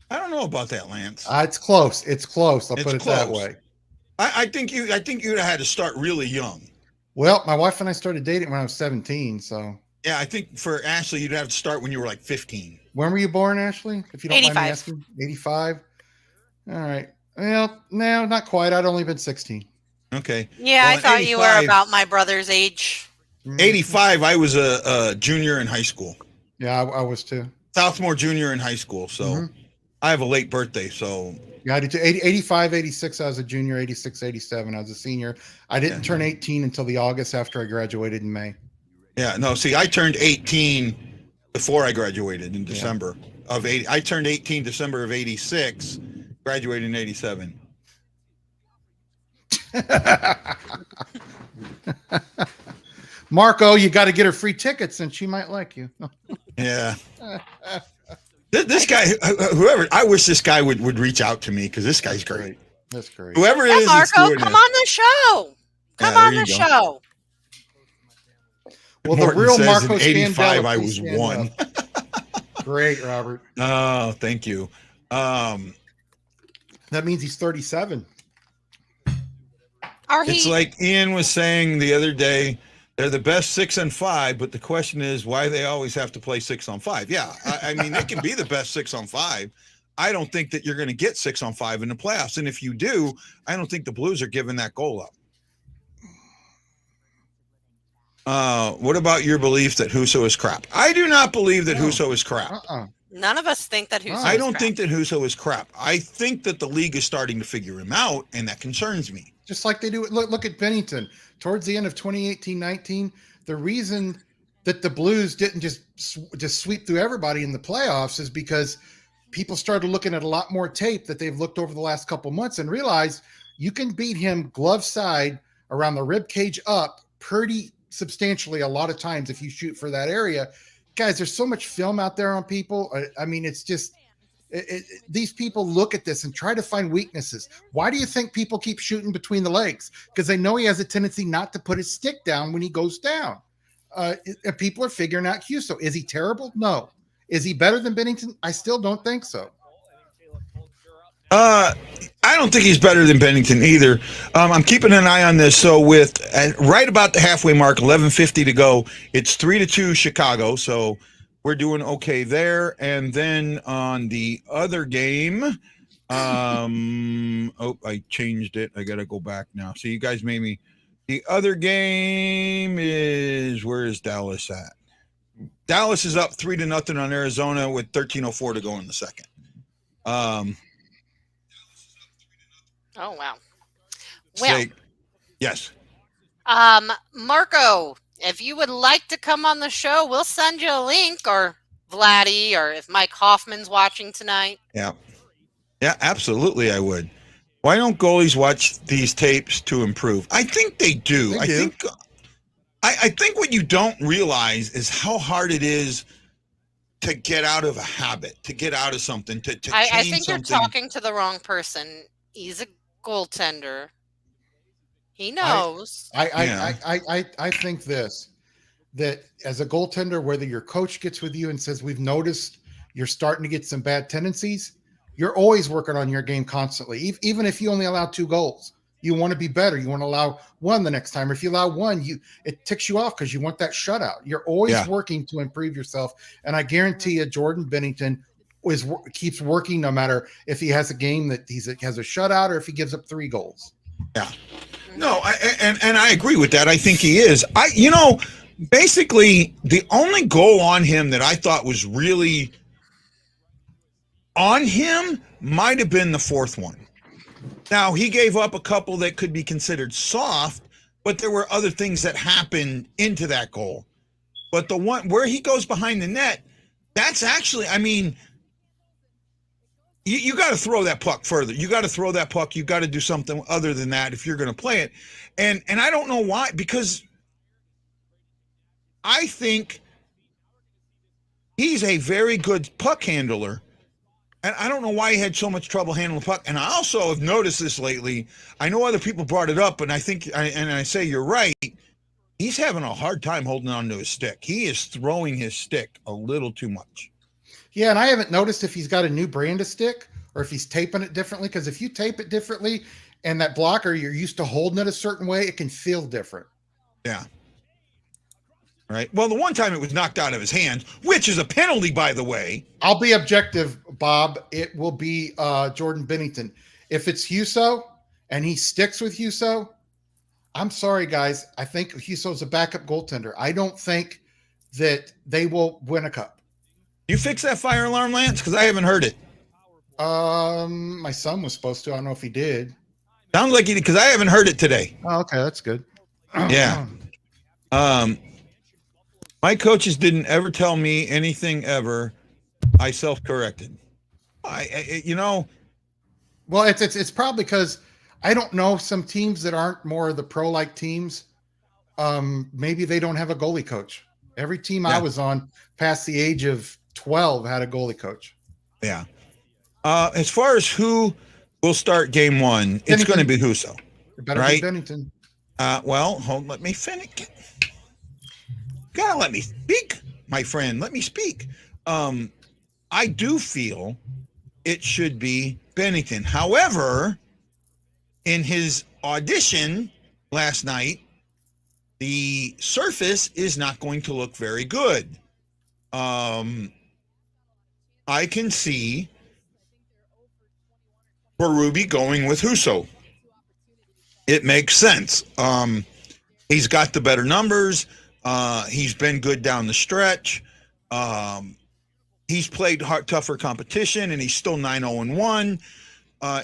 don't know about that, Lance. It's close. It's close. I'll put it that way. I think you'd have had to start really young. Well, my wife and I started dating when I was 17. So yeah, I think for Ashley, you'd have to start when you were like 15. When were you born, Ashley? If you don't 85. mind me asking, 85. All right. Well, no, not quite. I'd only been 16. Okay. Yeah, well, I thought you were about my brother's age. 85, I was a junior in high school. Yeah, I was too. Southmore junior in high school. So I have a late birthday. So yeah, I did too. 85, 86, I was a junior. 86, 87, I was a senior. I didn't turn 18 until the August after I graduated in May. Yeah, no, see, I turned 18 before I graduated in December of 80. I turned 18 December of 86, graduated in 87. Marco, you got to get her free tickets and she might like you. Yeah. This guy, whoever, I wish this guy would reach out to me because this guy's great. That's great. Whoever it is, Marco, come on the show. Come on the show. Well, Morton the real says Marco in 85, I was stand 1. Great, Robert. Oh, thank you. That means he's 37. It's like Ian was saying the other day, they're the best 6 and 5, but the question is why they always have to play 6 on 5. Yeah, I mean, they can be the best 6 on 5. I don't think that you're going to get 6 on 5 in the playoffs. And if you do, I don't think the Blues are giving that goal up. What about your belief that Husso is crap? I do not believe that Husso is crap. None of us think that Husso is crap. I don't think that Husso is crap. I think that the league is starting to figure him out, and that concerns me. Just like they do. Look at Bennington. Towards the end of 2018-19, the reason that the Blues didn't just sweep through everybody in the playoffs is because people started looking at a lot more tape that they've looked over the last couple months and realized you can beat him glove side around the rib cage up pretty substantially a lot of times if you shoot for that area. Guys, there's so much film out there on people. I mean, it's just these people look at this and try to find weaknesses. Why do you think people keep shooting between the legs? Because they know he has a tendency not to put his stick down when he goes down. People are figuring out Husso. Is he terrible? No. Is he better than Bennington? I still don't think so. I don't think he's better than Bennington either. I'm keeping an eye on this. So with right about the halfway mark, 11:50 to go, it's 3-2 Chicago. So we're doing okay there. And then on the other game, I changed it. I got to go back now. So you guys made me. The other game is, where is Dallas at? Dallas is up 3-0 on Arizona with 13:04 to go in the second. Oh, wow. Well, yes. Marco, if you would like to come on the show, we'll send you a link, or Vladdy, or if Mike Hoffman's watching tonight. Yeah, absolutely, I would. Why don't goalies watch these tapes to improve? I think they do. I think what you don't realize is how hard it is to get out of a habit, to get out of something, to change something. I think you're talking to the wrong person. He's a goaltender. He knows. I think that as a goaltender, whether your coach gets with you and says, we've noticed you're starting to get some bad tendencies, you're always working on your game constantly. Even if you only allow 2 goals, you want to be better. You want to allow 1 the next time. Or if you allow 1, it ticks you off because you want that shutout. You're always working to improve yourself. And I guarantee you, Jordan Binnington keeps working no matter if he has a game that he has a shutout or if he gives up 3 goals. Yeah. No, I agree with that. I think he is. Basically, the only goal on him that I thought was really on him might have been the 4th one. Now, he gave up a couple that could be considered soft, but there were other things that happened into that goal. But the one where he goes behind the net, that's actually, I mean, you got to throw that puck further. You got to throw that puck. You got to do something other than that if you're going to play it. And I don't know why, because I think he's a very good puck handler. And I don't know why he had so much trouble handling the puck. And I also have noticed this lately. I know other people brought it up, and I think, and I say you're right, he's having a hard time holding on to his stick. He is throwing his stick a little too much. Yeah, and I haven't noticed if he's got a new brand of stick or if he's taping it differently. Because if you tape it differently and that blocker, you're used to holding it a certain way, it can feel different. Yeah. Right. Well, the one time it was knocked out of his hands, which is a penalty, by the way. I'll be objective, Bob. It will be Jordan Binnington. If it's Husso and he sticks with Husso, I'm sorry, guys. I think Husso's a backup goaltender. I don't think that they will win a cup. You fix that fire alarm, Lance? Because I haven't heard it. My son was supposed to. I don't know if he did. Sounds like he did, because I haven't heard it today. Oh, okay, that's good. Yeah. My coaches didn't ever tell me anything ever. I self-corrected. Well, it's probably because I don't know, some teams that aren't more of the pro-like teams, maybe they don't have a goalie coach. Every team I was on past the age of 12 had a goalie coach. Yeah. As far as who will start game 1, it's going to be Husso. It better right? be Binnington. Let me finish. Gotta let me speak, my friend. Let me speak. I do feel it should be Binnington. However, in his audition last night, the surface is not going to look very good. I can see Berube going with Husso. It makes sense. He's got the better numbers. He's been good down the stretch. He's played tougher competition, and he's still 9-0-1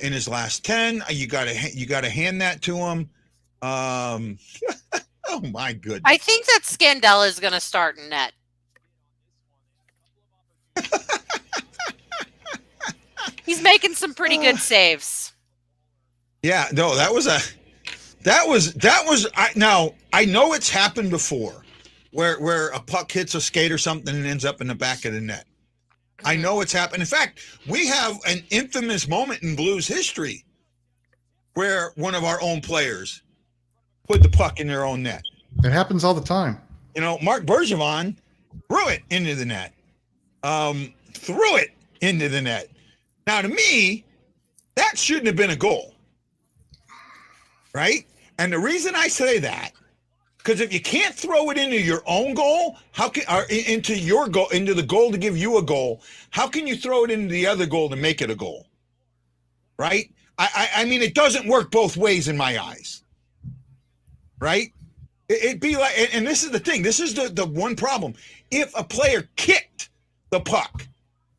in his last 10. You gotta hand that to him. Oh my goodness! I think that Scandella is going to start in net. He's making some pretty good saves. Yeah, no, now I know it's happened before, where a puck hits a skate or something and ends up in the back of the net. I know it's happened. In fact, we have an infamous moment in Blues history where one of our own players put the puck in their own net. It happens all the time. Mark Bergevin threw it into the net. Now, to me, that shouldn't have been a goal, right? And the reason I say that, because if you can't throw it into your own goal, into the goal to give you a goal, how can you throw it into the other goal to make it a goal, right? I mean, it doesn't work both ways in my eyes, right? It'd be like, and this is the thing. This is the one problem. If a player kicked the puck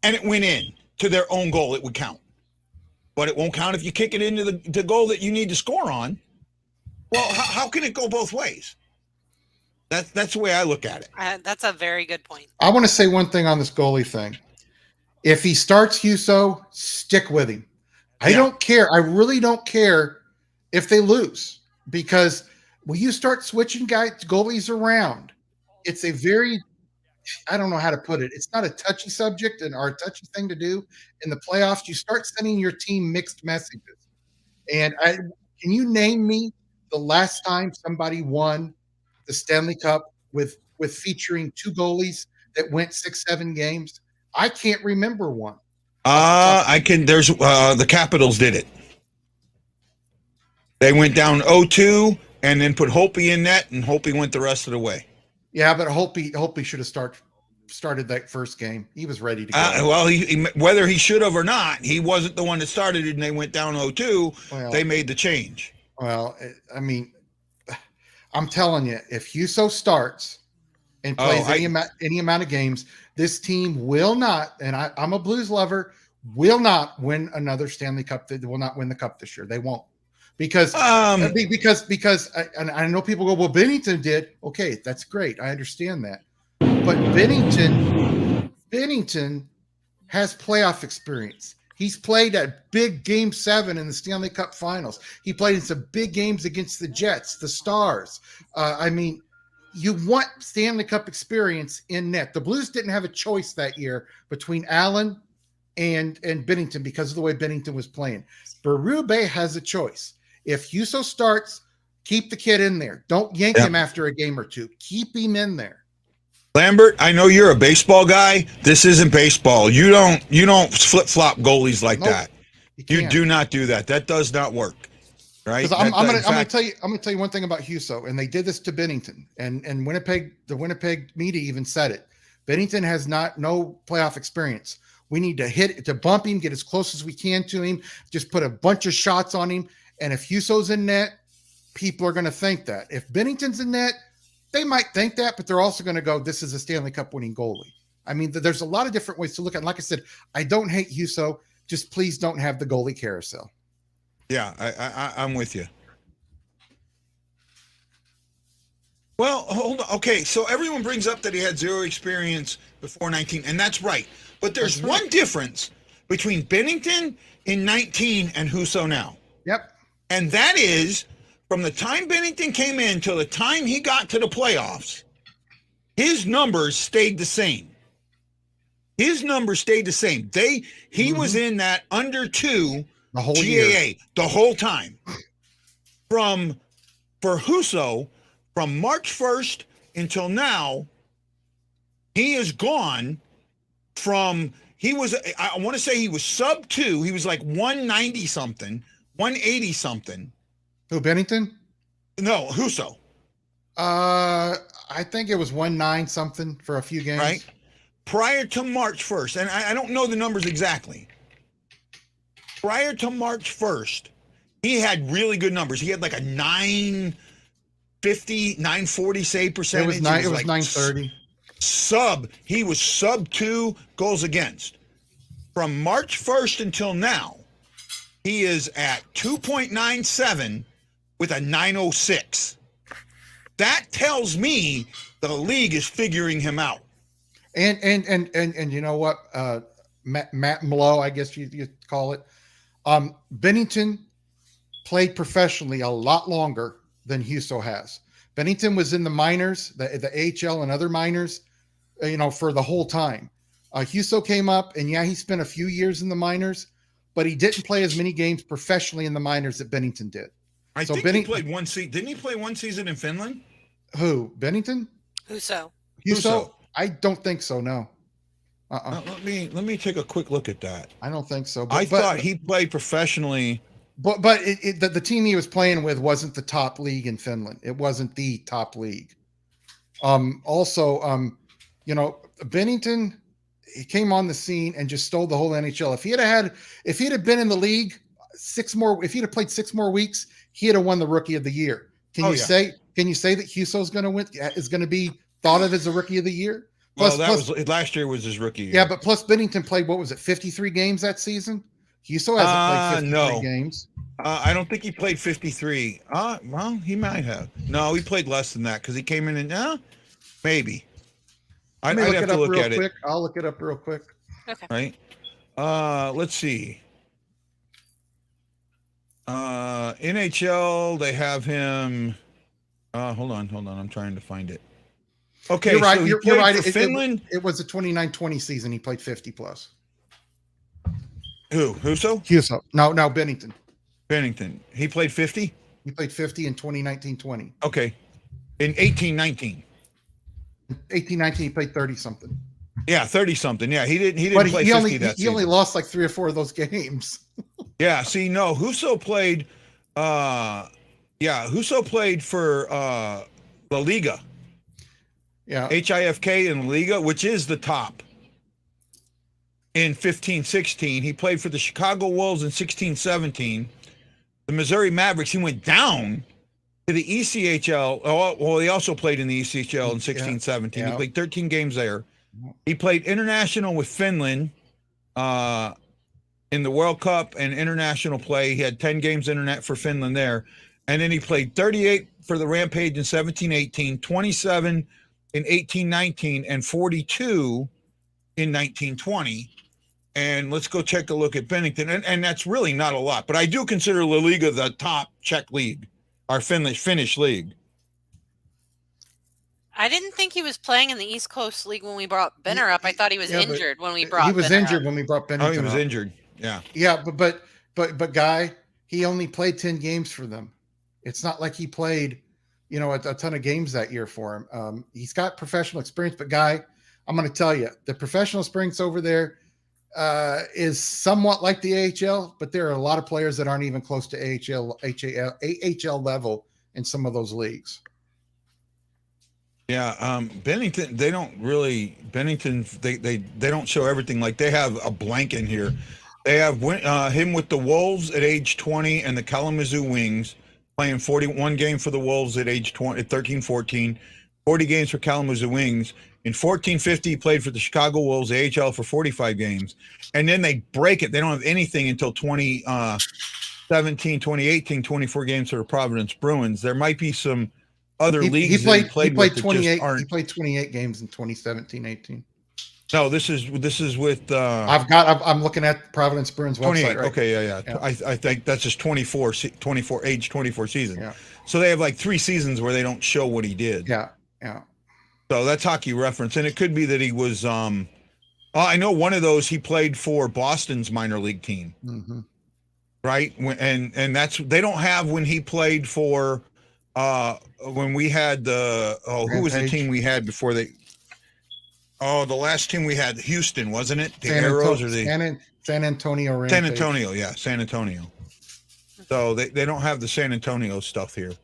and it went in to their own goal, it would count. But it won't count if you kick it into the goal that you need to score on. Well, how can it go both ways? That's the way I look at it. That's a very good point. I want to say one thing on this goalie thing. If he starts Huso, stick with him. I don't care. I really don't care if they lose, because when you start switching goalies around, it's a very, I don't know how to put it. It's not a touchy subject or a touchy thing to do in the playoffs. You start sending your team mixed messages. And can you name me the last time somebody won the Stanley Cup with featuring two goalies that went 6-7 games? I can't remember one. I can. There's the Capitals did it. They went down 0-2 and then put Holtby in net, and Holtby went the rest of the way. Yeah, but Holtby should have started that first game. He was ready to go. Well, he whether he should have or not, he wasn't the one that started it, and they went down 0-2. Well, they made the change. Well, I mean, I'm telling you, if Huso starts and plays any amount of games, this team will not, and I'm a Blues lover, will not win another Stanley Cup. They will not win the Cup this year. They won't. Because and I know people go, well, Bennington did. Okay, that's great. I understand that. But Bennington has playoff experience. He's played at big Game 7 in the Stanley Cup Finals. He played in some big games against the Jets, the Stars. I mean, you want Stanley Cup experience in net. The Blues didn't have a choice that year between Allen and Bennington because of the way Bennington was playing. Berube has a choice. If Huso starts, keep the kid in there. Don't yank him after a game or two. Keep him in there. Lambert, I know you're a baseball guy. This isn't baseball. You don't flip-flop goalies like that. You do not do that. That does not work. Right? I'm gonna tell you one thing about Huso, and they did this to Bennington, and Winnipeg, the Winnipeg media even said it. Bennington has no playoff experience. We need to bump him, get as close as we can to him, just put a bunch of shots on him. And if Huso's in net, people are going to think that. If Bennington's in net, they might think that, but they're also going to go, this is a Stanley Cup winning goalie. I mean, there's a lot of different ways to look at it. Like I said, I don't hate Huso. Just please don't have the goalie carousel. Yeah, I'm with you. Well, hold on. Okay, so everyone brings up that he had zero experience before 19, and that's right. But there's one difference between Bennington in 19 and Huso now. Yep. And that is, from the time Bennington came in till the time he got to the playoffs, his numbers stayed the same. He was in that under 2 the whole GAA year. The whole time. For Huso, from March 1st until now, he is gone from, I want to say he was sub 2. He was like 190 something, 180 something. Who, Bennington? No, Huso. I think it was 1-9 something for a few games. Right. Prior to March 1st, and I don't know the numbers exactly. Prior to March 1st, he had really good numbers. He had like a 950, 940 save percentage. It was like 930. He was sub 2 goals against. From March 1st until now, he is at 2.97 with a 906. That tells me the league is figuring him out. And you know what? Matt Mlow, I guess you call it. Bennington played professionally a lot longer than Huso has. Bennington was in the minors, the AHL and other minors, for the whole time. Huso came up, and he spent a few years in the minors, but he didn't play as many games professionally in the minors that Bennington did. I think he played one season. Didn't he play one season in Finland? Who? Bennington? Huso. I don't think so. No. Let me take a quick look at that. I don't think so. I thought he played professionally. But the team he was playing with wasn't the top league in Finland. It wasn't the top league. Bennington, he came on the scene and just stole the whole NHL. If he'd have been in the league if he'd have played 6 more weeks, he'd have won the Rookie of the Year. Can you say that Huso's going to win? Is going to be thought of as a Rookie of the Year? Plus, last year was his rookie year. Yeah, but plus Bennington played, 53 games that season? Huso hasn't played 53 games. I don't think he played 53. Well, he might have. No, he played less than that because he came in and maybe. I'd have to look at it. I'll look it up real quick. Okay. Right. Let's see. NHL, they have him. Hold on. I'm trying to find it. Okay, you're right. So you're right. Finland. It was a 29-20 season. He played 50 plus. Who? Huso? Huso. No, Bennington. Bennington. He played 50? He played 50 in 2019-20. Okay. In 18-19. 18-19, he played 30-something. Yeah, 30-something. Yeah, he didn't play 50 that season. He only lost like 3 or 4 of those games. Yeah, see, no, Huso played Huso played for La Liga. Yeah. HIFK in La Liga, which is the top. In 15-16, he played for the Chicago Wolves in 16-17. The Missouri Mavericks, he went down to the ECHL. Oh, well, he also played in the ECHL in 16-17. He played 13 games there. He played international with Finland in the World Cup and international play. He had 10 games internet for Finland there. And then he played 38 for the Rampage in 17-18, 27 in 18-19, and 42 in 19-20. And let's go take a look at Bennington. And that's really not a lot. But I do consider La Liga the top Czech league, our Finnish league. I didn't think he was playing in the East Coast League when we brought Benner up. I thought he was injured when we brought. He was injured when we brought Bennington. Oh, he was up. injured. Yeah. Yeah, but Guy, he only played 10 games for them. It's not like he played, a ton of games that year for him. He's got professional experience, but Guy, I'm going to tell you, the professional experience over there is somewhat like the AHL, but there are a lot of players that aren't even close to AHL level in some of those leagues. Yeah, Bennington, they don't show everything. Like they have a blank in here. They have him with the Wolves at age 20 and the Kalamazoo Wings playing 41 game for the Wolves at age 20, 13, 14, 40 games for Kalamazoo Wings. In 14-15, he played for the Chicago Wolves, AHL for 45 games. And then they break it. They don't have anything until 2017, 2018, 24 games for the Providence Bruins. There might be some other leagues he played 28. He played 28 games in 2017-18. No, this is with. I'm looking at Providence Bruins website. Right? Okay, yeah. I think that's just 24 age 24 season. Yeah. So they have like 3 seasons where they don't show what he did. Yeah. So that's Hockey Reference, and it could be that he was. I know one of those he played for Boston's minor league team. Mm-hmm. Right, and that's they don't have when he played for. When we had the who was the team we had before they. Oh, the last team we had, Houston, wasn't it? The Arrows or the San Antonio Rampage. San Antonio, yeah, San Antonio. So they don't have the San Antonio stuff here.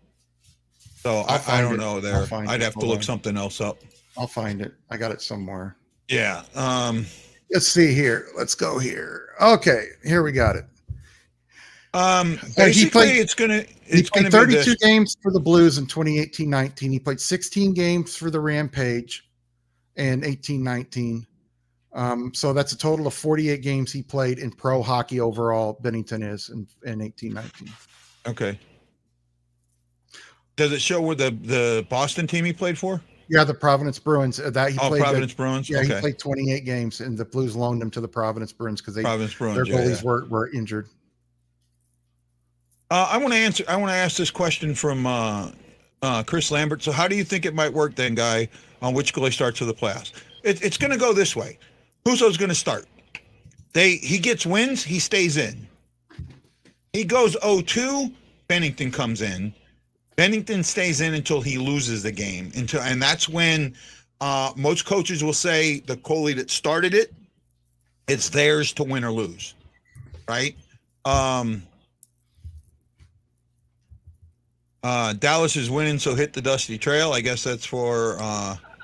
So I don't know there. I'd have to look something else up. I'll find it. I got it somewhere. Yeah. Let's see here. Let's go here. Okay, here we got it. Basically, it's gonna be 32 games for the Blues in 2018-19. He played 16 games for the Rampage in 18-19. So that's a total of 48 games he played in pro hockey overall. Bennington is in 18-19. Okay. Does it show where the Boston team he played for? Yeah, the Providence Bruins. Providence Bruins. Yeah, okay. He played 28 games, and the Blues loaned him to the Providence Bruins because their goalies were injured. I want to ask this question from Chris Lambert. So, how do you think it might work then, Guy, on which goalie starts for the playoffs? It's going to go this way. Huso's going to start. He gets wins. He stays in. He goes 0-2. Bennington comes in. Bennington stays in until he loses the game. And that's when most coaches will say the goalie that started it, it's theirs to win or lose, right? Dallas is winning, so hit the dusty trail. I guess that's for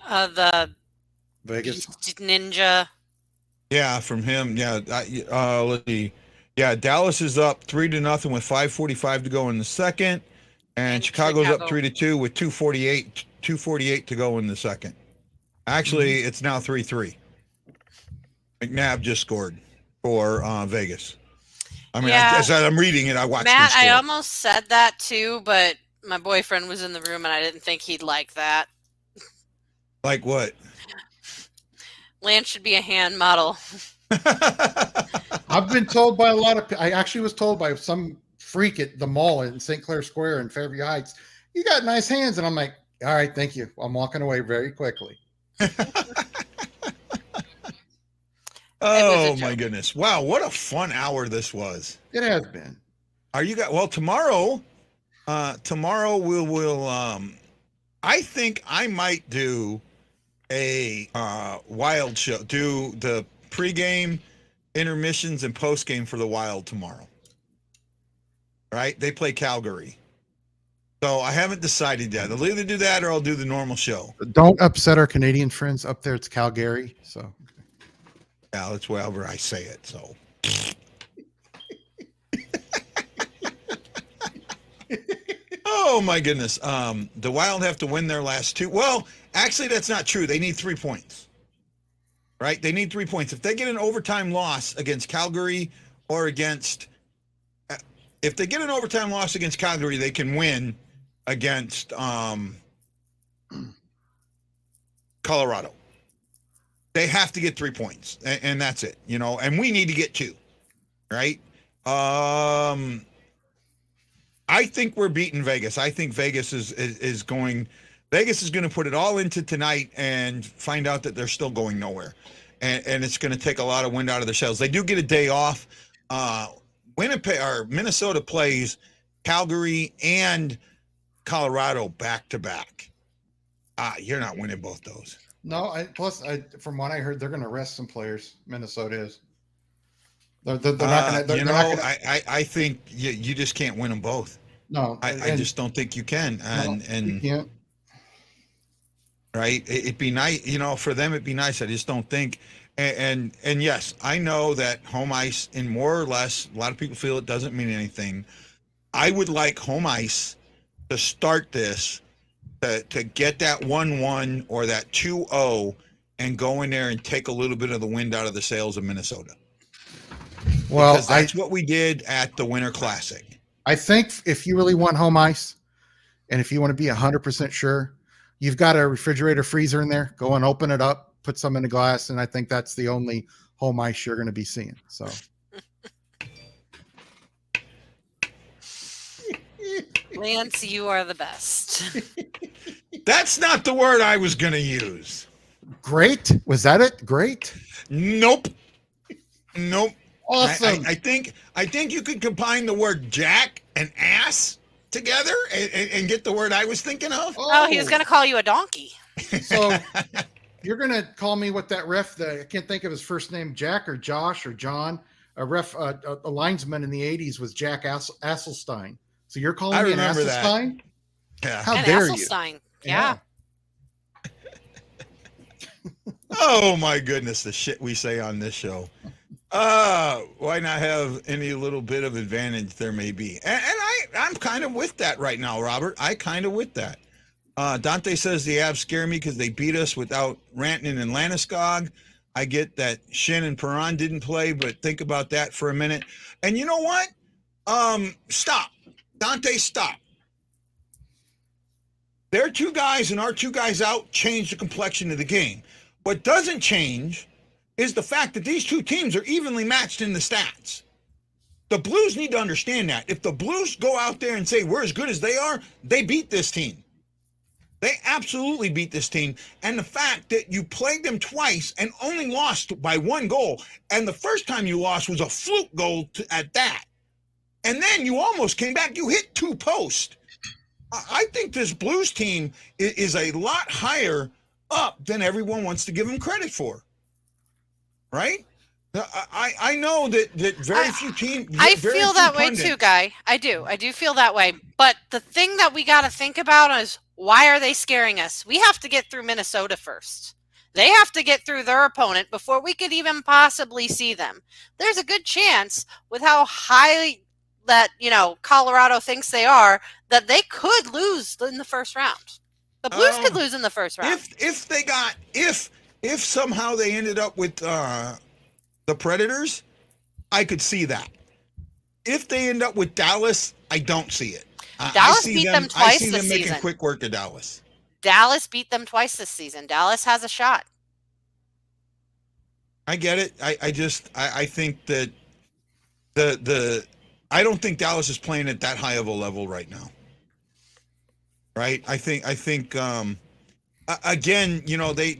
the Vegas Ninja. Yeah, from him. Yeah, let's see. Yeah, Dallas is up 3-0 with 5:45 to go in the second, and Chicago's up 3-2 with 2:48 to go in the second. Actually, it's now 3-3. McNabb just scored for Vegas. I mean, as I'm reading it, I watched Matt, I almost said that too, but my boyfriend was in the room and I didn't think he'd like that. Like what? Lance should be a hand model. I've been told by a lot of I actually was told by some freak at the mall in St. Clair Square in Fairview Heights, you got nice hands. And I'm like, all right, thank you. I'm walking away very quickly. Oh my goodness. Wow, what a fun hour this was. It has been. Are you guys tomorrow we'll I think I might do a Wild show, do the pregame, intermissions, and postgame for the Wild tomorrow. Right? They play Calgary. So I haven't decided yet. I'll either do that or I'll do the normal show. Don't upset our Canadian friends up there. It's Calgary. So yeah, that's wherever I say it. So oh my goodness. The Wild have to win their last two. Well, actually, that's not true. They need 3 points. Right? They need 3 points. If they get an overtime loss against Calgary or against if they get an overtime loss against Calgary, they can win against Colorado. They have to get 3 points, and that's it, and we need to get 2, right? I think we're beating Vegas. I think Vegas is going to put it all into tonight and find out that they're still going nowhere. And it's going to take a lot of wind out of their sails. They do get a day off. Winnipeg or Minnesota plays Calgary and Colorado back to back. You're not winning both those. No, from what I heard, they're going to rest some players. Minnesota is. They're not going to. I think you just can't win them both. No, I just don't think you can. And you can't. Right? It'd be nice, for them. It'd be nice. I just don't think. And yes, I know that home ice, in more or less, a lot of people feel it doesn't mean anything. I would like home ice to start this. To get that 1-1 or that 2-0 and go in there and take a little bit of the wind out of the sails of Minnesota. Well, because that's what we did at the Winter Classic. I think if you really want home ice and if you want to be 100% sure, you've got a refrigerator freezer in there. Go and open it up, put some in a glass, and I think that's the only home ice you're going to be seeing. So. Lance, you are the best. That's not the word I was going to use. Great? Was that it? Great? Nope. Awesome. I think you could combine the word jack and ass together and get the word I was thinking of. Oh, he was going to call you a donkey. So you're going to call me what that ref, I can't think of his first name, Jack or Josh or John, a linesman in the 80s was Jack Asselstein. So you're calling me an Asselstein? Yeah. How dare Asselstein. You? Yeah. Oh my goodness, the shit we say on this show. Why not have any little bit of advantage there may be? And I'm kind of with that right now, Robert. I kind of with that. Dante says the Avs scare me because they beat us without Rantanen and Landeskog. I get that Shin and Perron didn't play, but think about that for a minute. And you know what? Stop. Dante, stop. Their 2 guys and our 2 guys out change the complexion of the game. What doesn't change is the fact that these 2 teams are evenly matched in the stats. The Blues need to understand that. If the Blues go out there and say we're as good as they are, they beat this team. They absolutely beat this team. And the fact that you played them twice and only lost by 1 goal, and the first time you lost was a fluke goal at that. And then you almost came back. You hit 2 posts. I think this Blues team is a lot higher up than everyone wants to give them credit for. Right? I know that very few teams. I feel that way too, Guy. I do feel that way. But the thing that we got to think about is, why are they scaring us? We have to get through Minnesota first. They have to get through their opponent before we could even possibly see them. There's a good chance, with how high that Colorado thinks they are, that they could lose in the first round. The Blues could lose in the first round. If somehow they ended up with the Predators, I could see that. If they end up with Dallas, I don't see it. Dallas beat them twice I see them this making season. quick work of Dallas. Dallas beat them twice this season. Dallas has a shot. I get it. I think that I don't think Dallas is playing at that high of a level right now. Right? I think again, you know, they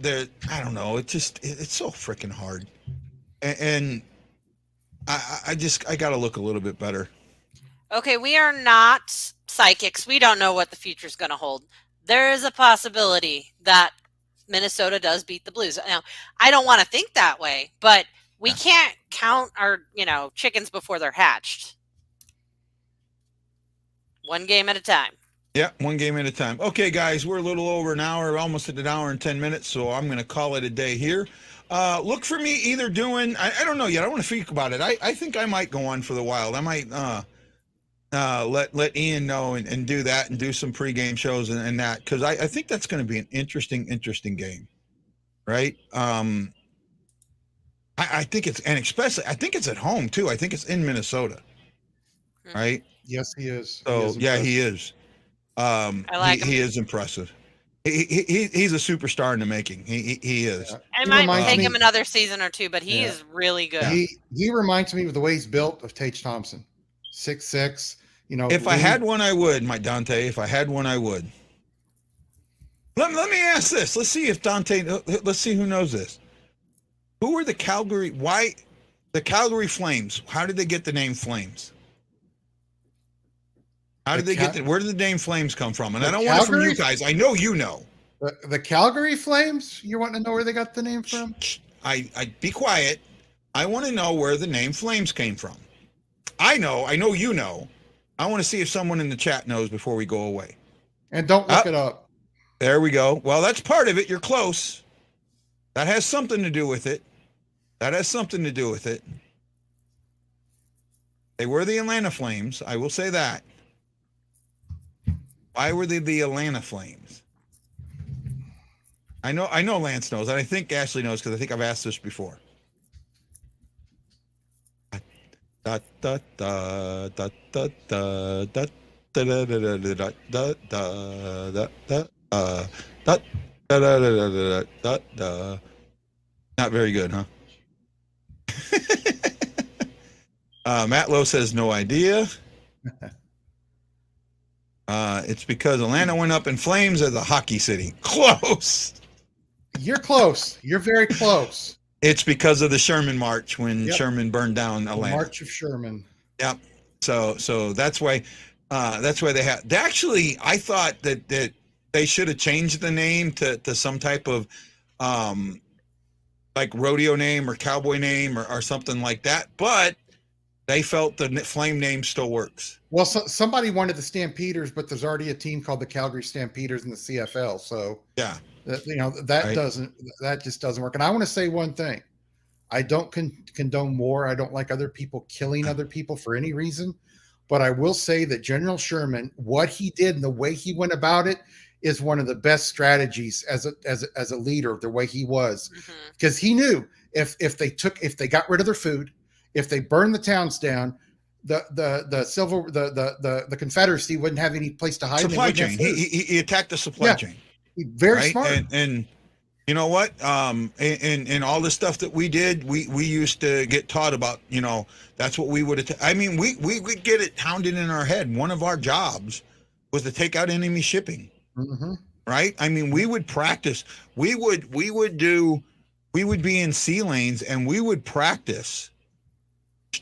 I don't know, it's so freaking hard. And I got to look a little bit better. Okay, we are not psychics. We don't know what the future is going to hold. There is a possibility that Minnesota does beat the Blues. Now, I don't want to think that way, but we can't count our, chickens before they're hatched. One game at a time. Yeah, one game at a time. Okay, guys, we're a little over an hour, almost at an hour and 10 minutes, so I'm going to call it a day here. Look for me either doing, I don't know yet. I want to think about it. I think I might go on for the Wild. I might let Ian know and do that and do some pregame shows and that, because I think that's going to be an interesting game, right? I think it's, and especially, I think it's at home too. I think it's in Minnesota, right? Yes, he is. So he is. I like him. He is impressive. He's a superstar in the making. He is. Yeah. It might take him another season or two, but he is really good. He reminds me of the way he's built of Tage Thompson, 6'6". If I had one, I would, my Dante. If I had one, I would. Let me ask this. Let's see if Dante. Let's see who knows this. Who were the Calgary Flames? How did they get the name Flames? How did they get where did the name Flames come from? And I don't want it from you guys. I know you know. The Calgary Flames? You want to know where they got the name from? I be quiet. I want to know where the name Flames came from. I know you know. I want to see if someone in the chat knows before we go away. And don't look it up. There we go. Well, that's part of it. You're close. That has something to do with it. They were the Atlanta Flames. I will say that. Why were they the Atlanta Flames? I know Lance knows, and I think Ashley knows because I think I've asked this before. Not very good, huh? Matt Lowe says no idea. It's because Atlanta went up in flames as a hockey city. Close. You're close. You're very close. It's because of the Sherman March when Sherman burned down Atlanta. The March of Sherman. Yep. So that's why they had. Actually, I thought that they should have changed the name to some type of like rodeo name or cowboy name or something like that. But they felt the Flame name still works. Well, somebody wanted the Stampeders, but there's already a team called the Calgary Stampeders in the CFL. So yeah, that just doesn't work. And I want to say one thing: I don't condone war. I don't like other people killing other people for any reason. But I will say that General Sherman, what he did and the way he went about it, is one of the best strategies as a leader. The way he was, because he knew if they got rid of their food, if they burned the towns down, the Confederacy wouldn't have any place to hide. Supply chain. He attacked the supply chain. Very smart. And you know what? In all the stuff that we did, we used to get taught about. That's what we would. We would get it pounded in our head. One of our jobs was to take out enemy shipping. Mm-hmm. Right? We would practice. We would be in sea lanes and we would practice.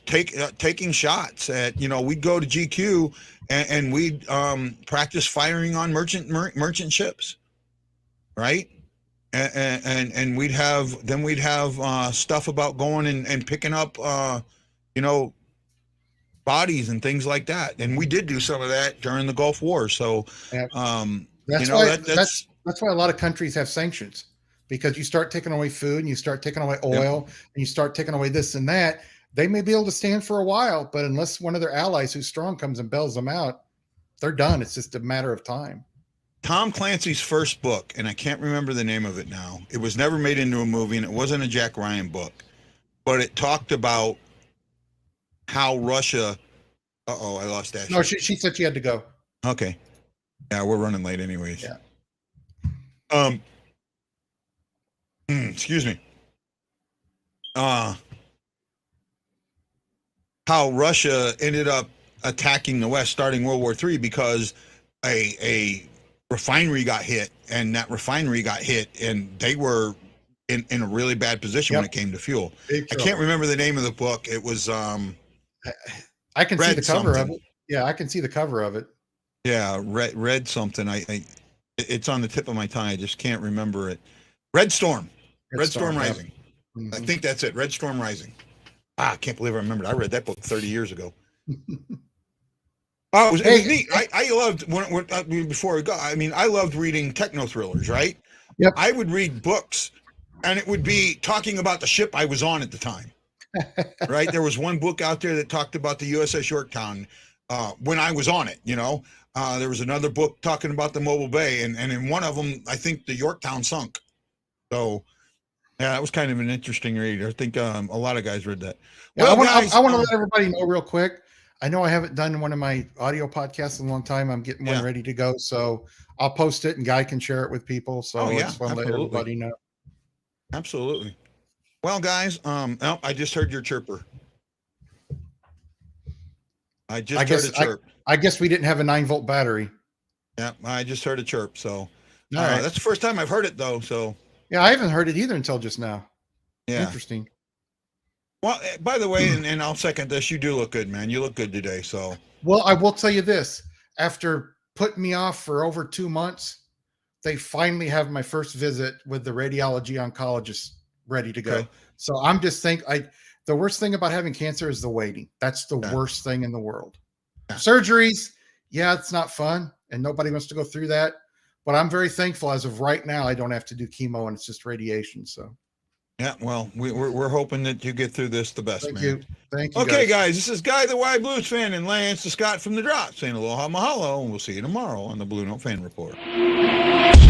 Taking shots at, we'd go to GQ and we'd practice firing on merchant ships, right? And we'd have stuff about going and picking up bodies and things like that. And we did do some of that during the Gulf War. So that's why a lot of countries have sanctions, because you start taking away food and you start taking away oil and you start taking away this and that. They may be able to stand for a while, but unless one of their allies who's strong comes and bails them out, they're done. It's just a matter of time. Tom Clancy's first book, and I can't remember the name of it now. It was never made into a movie, and it wasn't a Jack Ryan book, but it talked about how Russia Uh-oh, I lost Ashley. No, she said she had to go. Okay. Yeah, we're running late anyways. Yeah. Excuse me. How Russia ended up attacking the West starting World War III because a refinery got hit, and that refinery got hit, and they were in a really bad position when it came to fuel. I can't remember the name of the book. It was I can see the cover of it. Yeah, I can see the cover of it. Yeah, read something. It's on the tip of my tongue. I just can't remember it. Red Storm Rising. Mm-hmm. I think that's it. Red Storm Rising. I can't believe I remembered. I read that book 30 years ago. It was neat. I loved before we go. I mean, I loved reading techno thrillers. Right. Yep. I would read books, and it would be talking about the ship I was on at the time. Right. There was one book out there that talked about the USS Yorktown when I was on it. You know, there was another book talking about the Mobile Bay, and in one of them, I think the Yorktown sunk. So. Yeah, that was kind of an interesting read. I think a lot of guys read that. Well, I want to let everybody know real quick. I know I haven't done one of my audio podcasts in a long time. I'm getting one ready to go. So I'll post it and Guy can share it with people. So I just want to let everybody know. Absolutely. Well, guys, I just heard your chirper. I just heard a chirp. I guess we didn't have a 9-volt battery. Yeah, I just heard a chirp. So that's the first time I've heard it, though. So. Yeah, I haven't heard it either until just now. Yeah. Interesting. Well, by the way, and I'll second this, you do look good, man. You look good today. So. Well, I will tell you this. After putting me off for over 2 months, they finally have my first visit with the radiology oncologist ready to go. Okay. So I'm just the worst thing about having cancer is the waiting. That's the worst thing in the world. Yeah. Surgeries, it's not fun, and nobody wants to go through that. But I'm very thankful as of right now, I don't have to do chemo and it's just radiation. So, yeah, well, we're hoping that you get through this the best, man. Thank you. Okay, guys, this is Guy the Wild Blues fan and Lance the Scott from the Drop saying aloha mahalo, and we'll see you tomorrow on the Blue Note Fan Report.